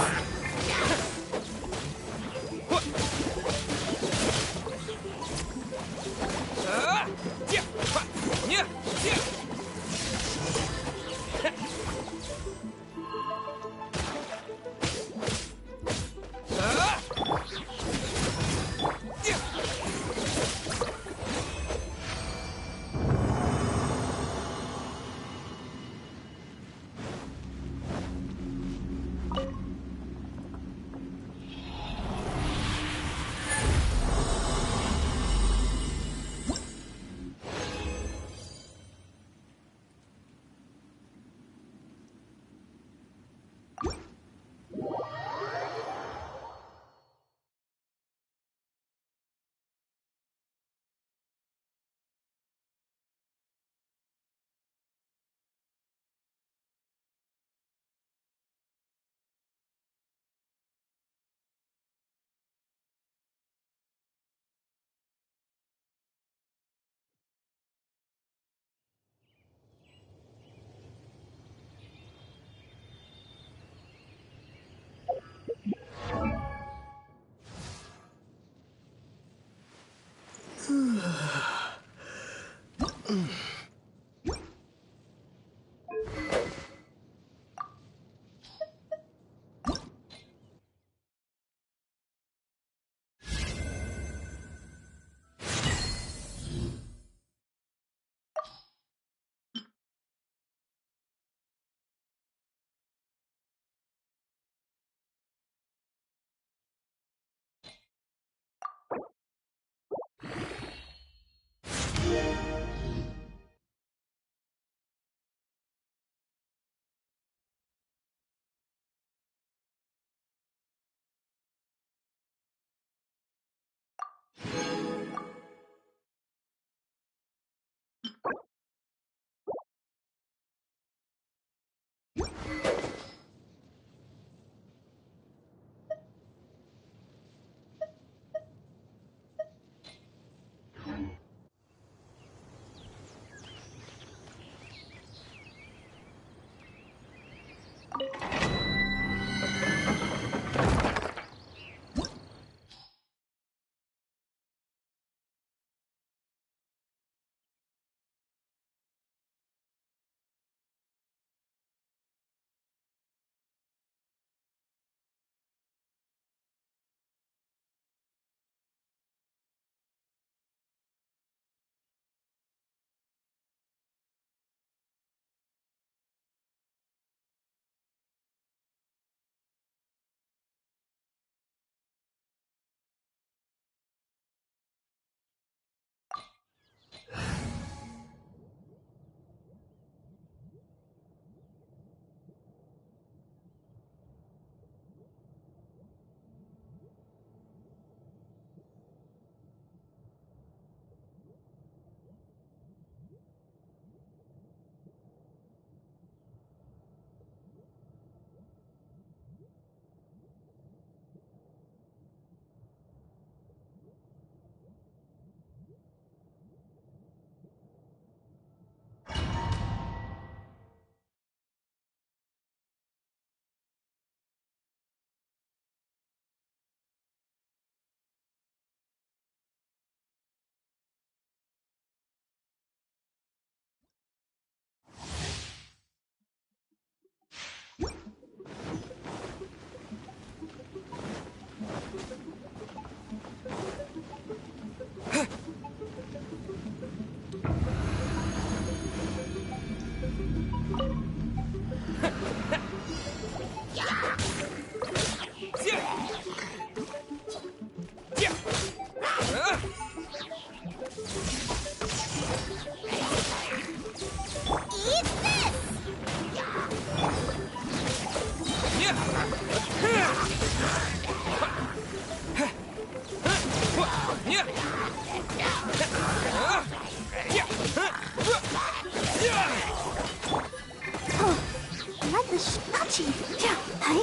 Hachi! Yeah, hi.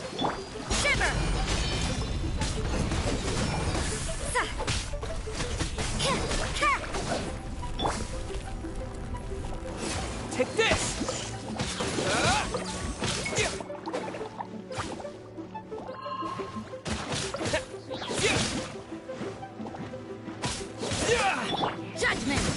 Shiver! Sa! Heh, ha! Take this! Yeah. Judgment!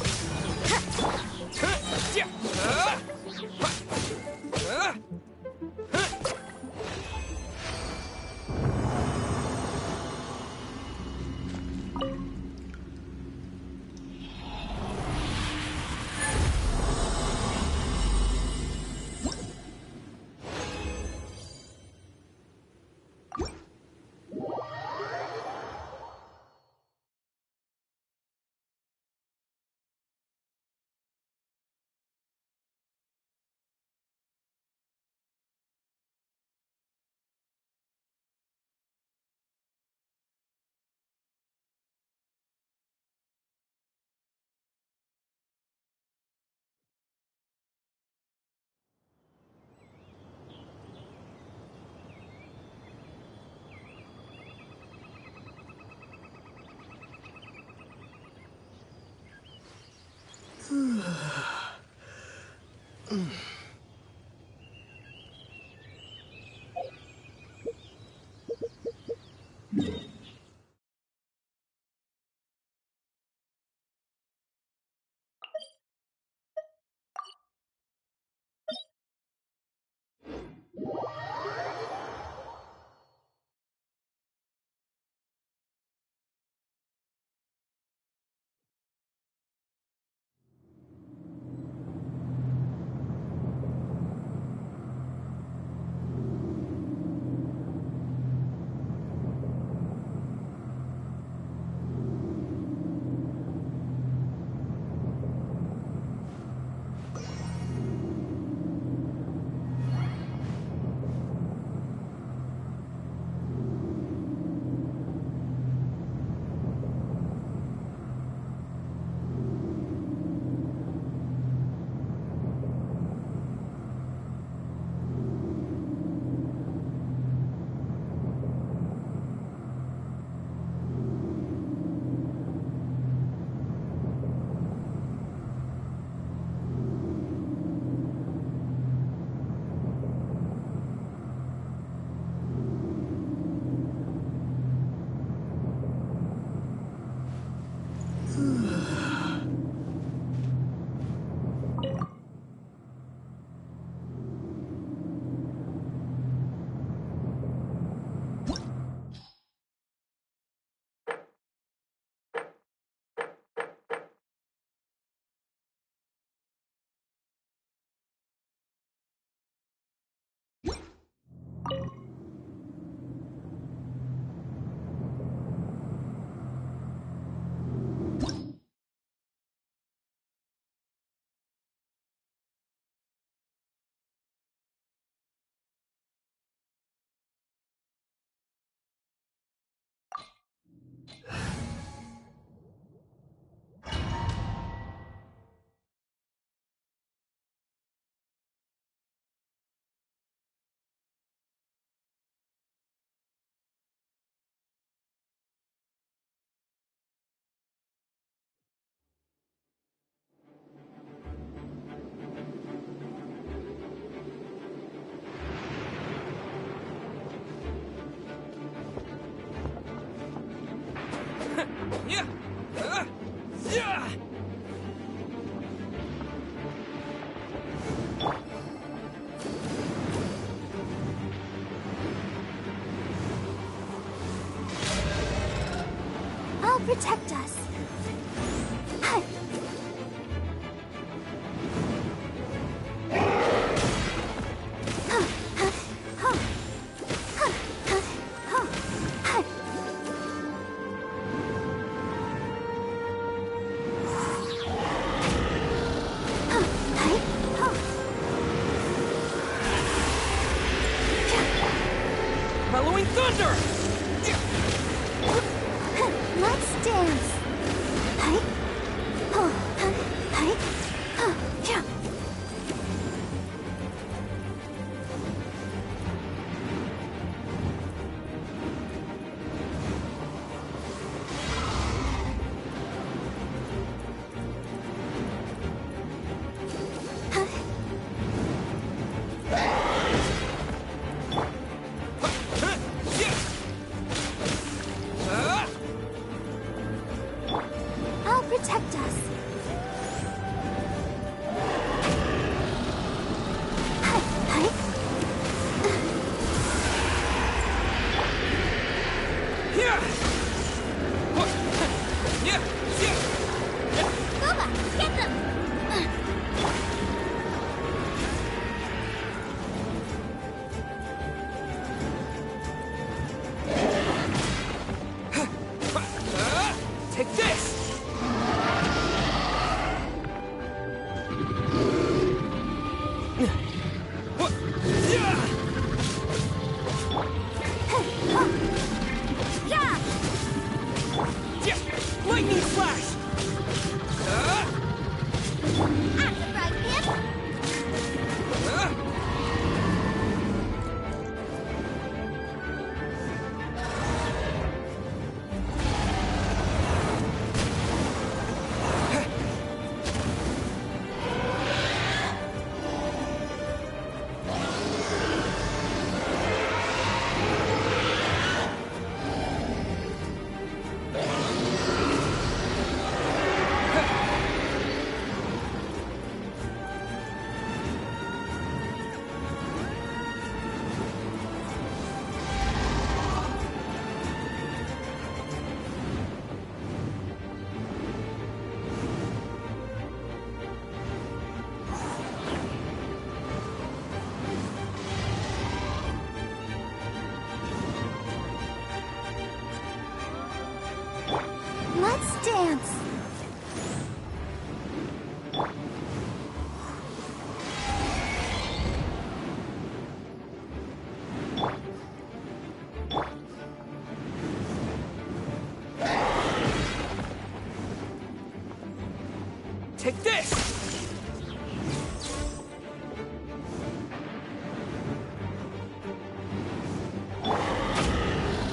Take this!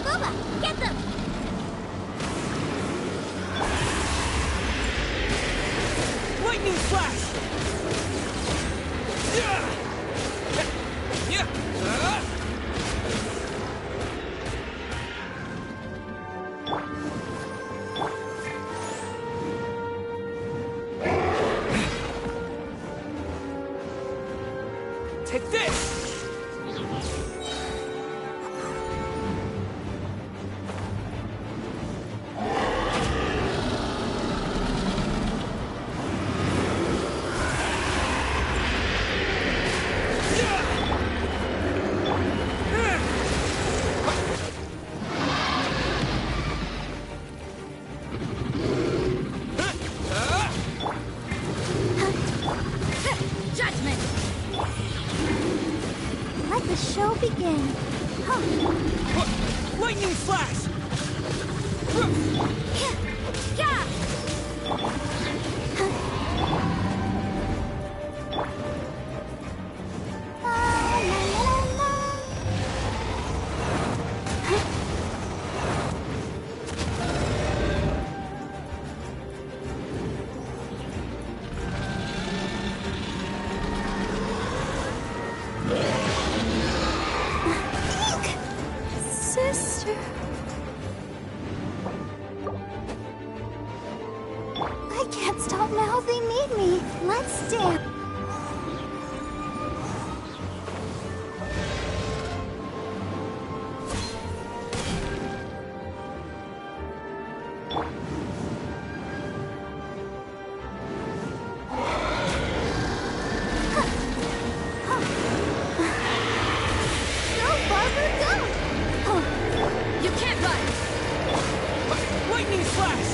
Booba, get them! Lightning flash! Yeah! Yeah! Take this! Judgment! Let the show begin. Lightning flash! Sister. I can't stop now. They need me. Let's dance. Go, Barbara, go! You can't run! Lightning flash!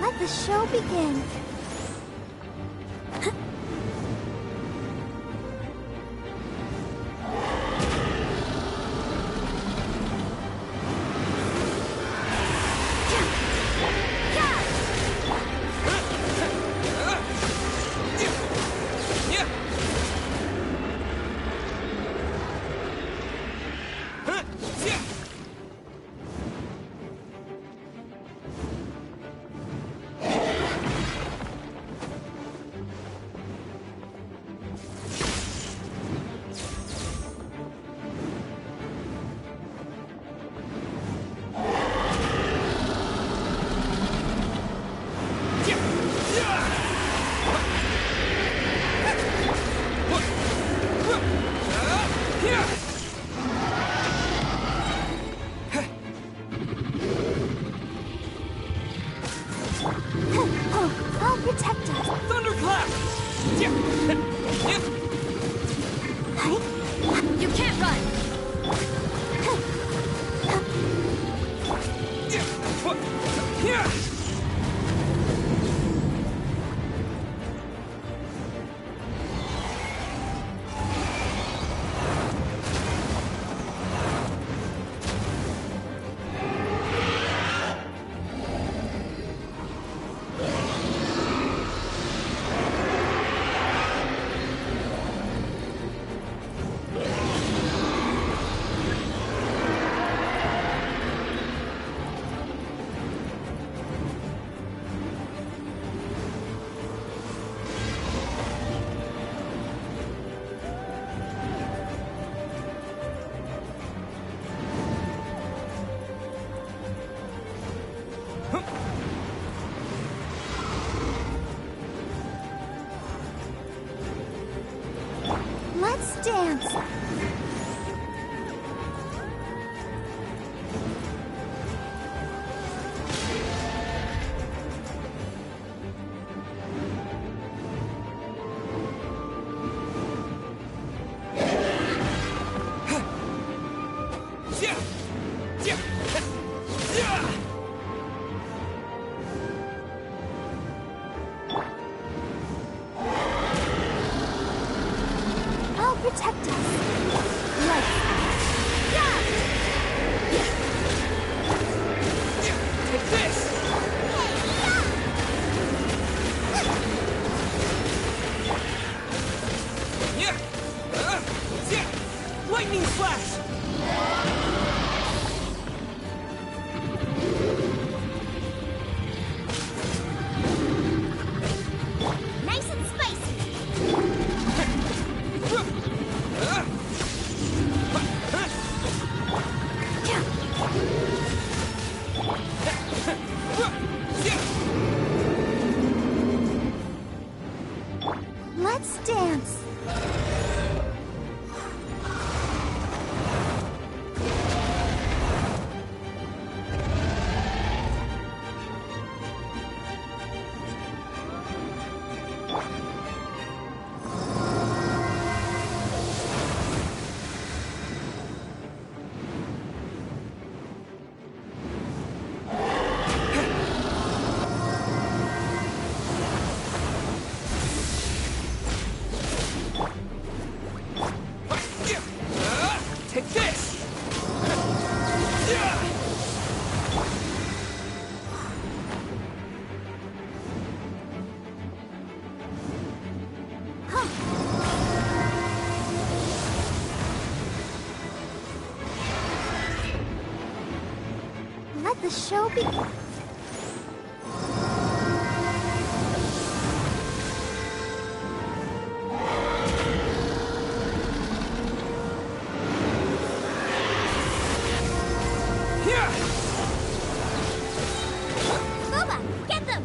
Let the show begin. I'll protect us. Thunderclap! You can't run! Let's dance. protect us. Lights out. Take this! Lightning flash! Nice and spicy. Let's dance. Take this! Let the show be. Boba, get them!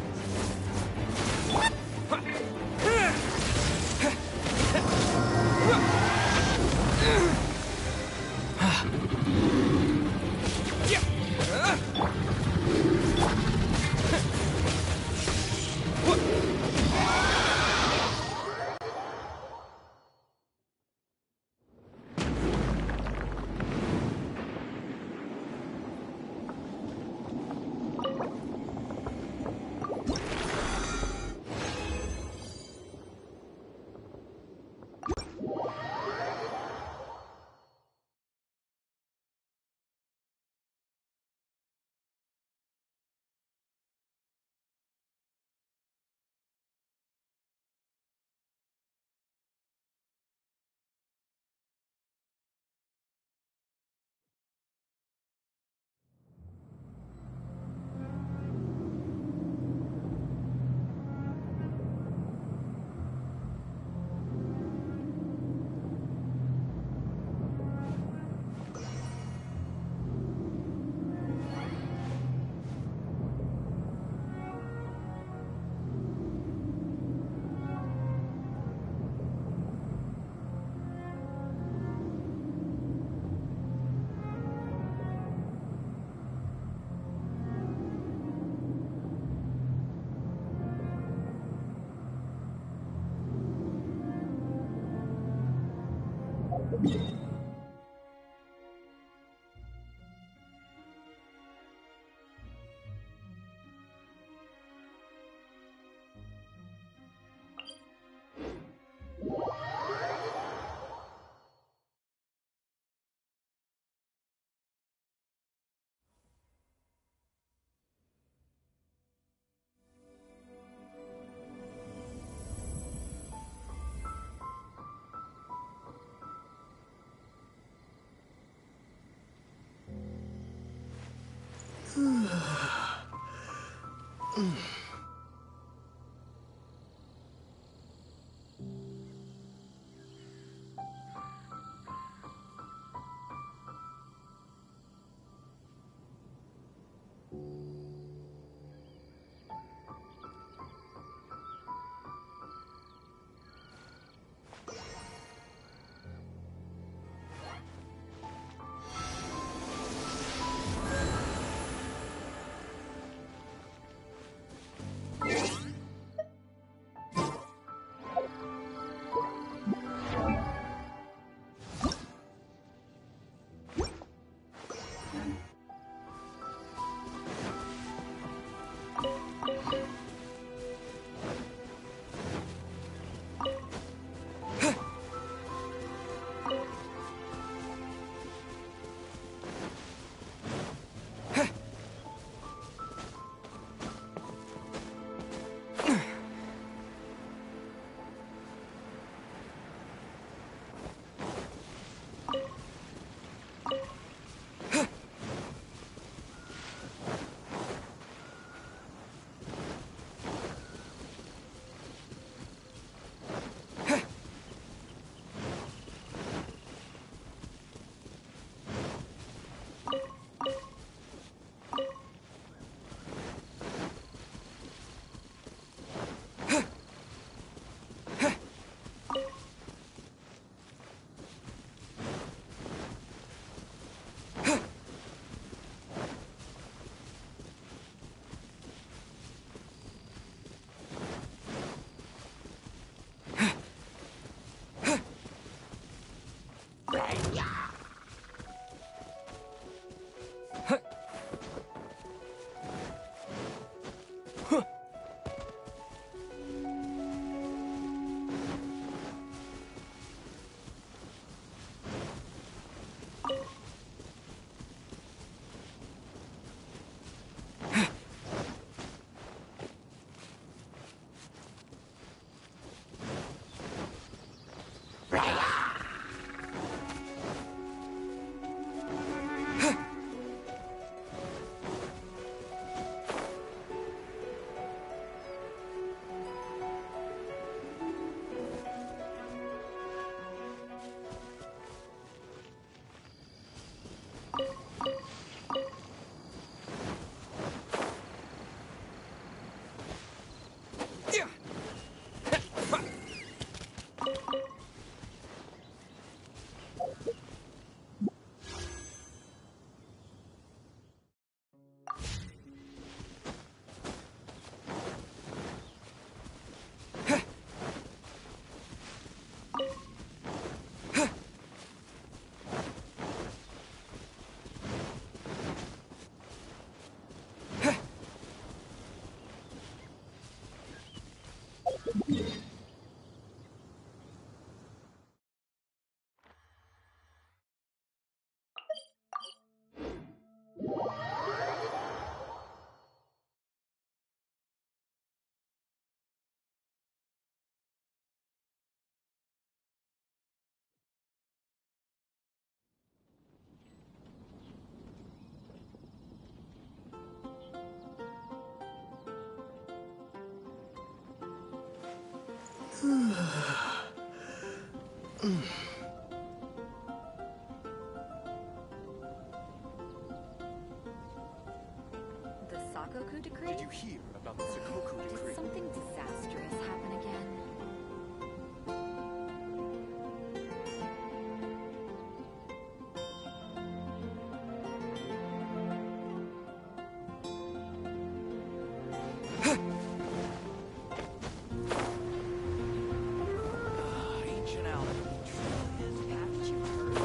The Sakoku decree? Did you hear about the Sakoku decree? Did something disastrous happen again? Ancient Alchemy. Haven't you heard?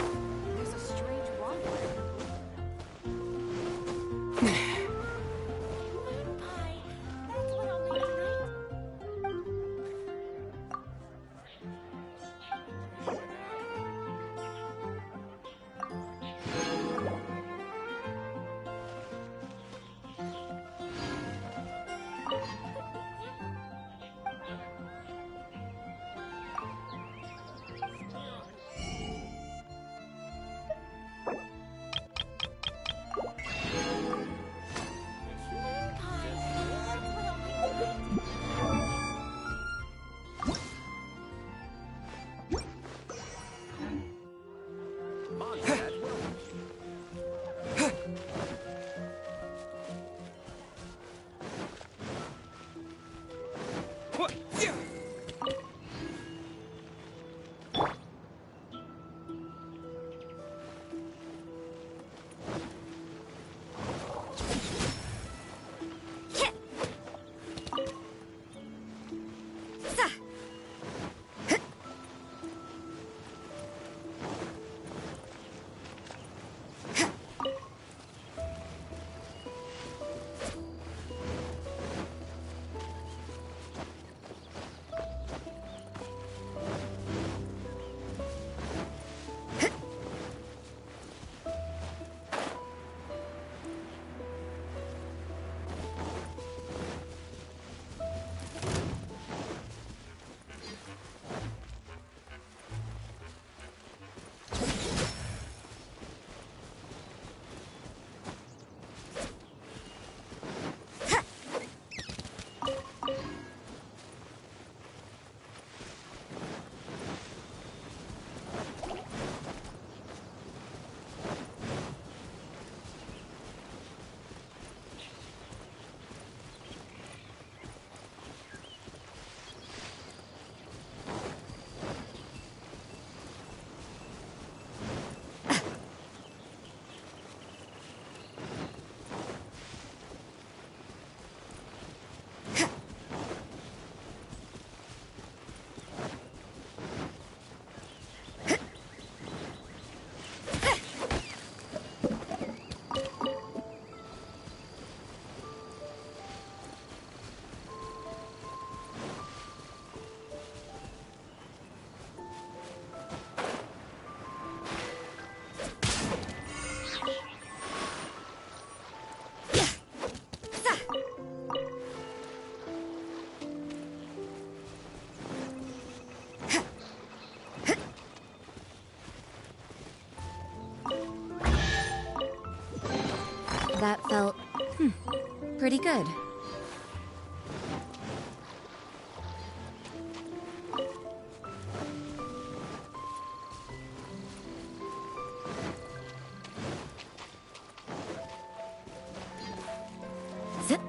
There's a strange wandering. That felt, pretty good. Zip.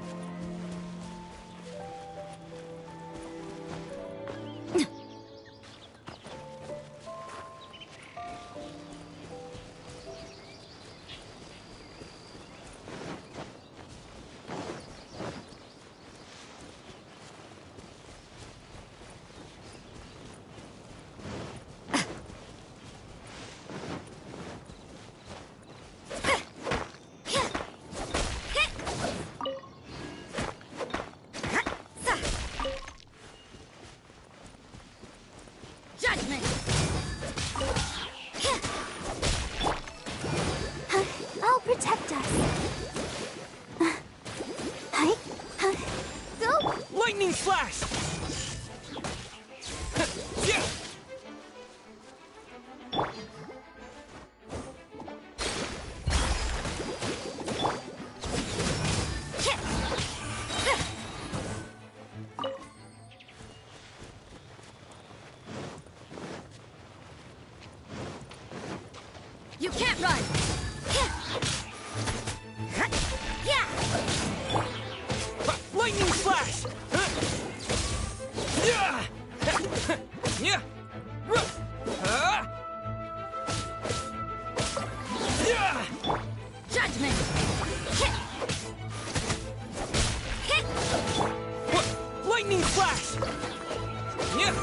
You can't run! Lightning slash! Yeah! Yeah! Judgment! Lightning slash! Yeah!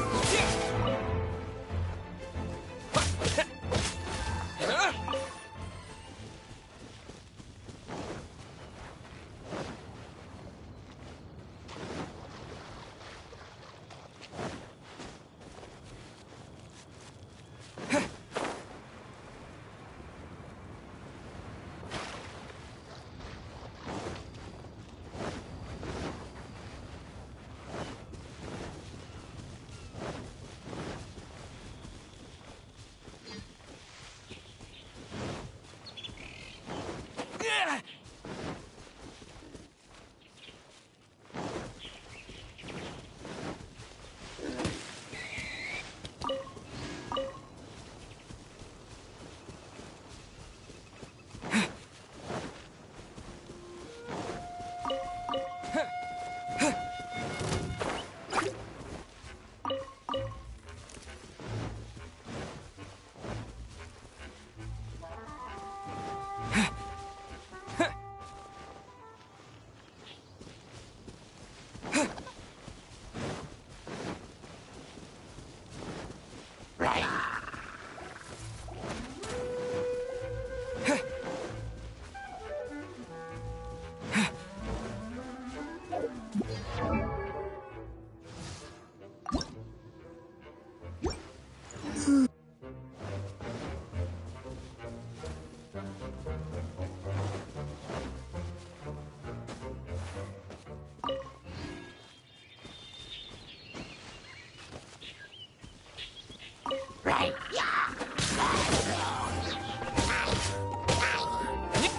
Yeah!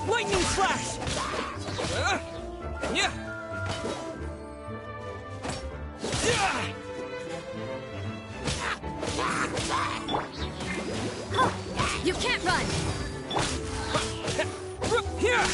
Lightning slash! Yeah! Yeah! You can't run! Here!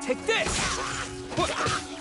Take this!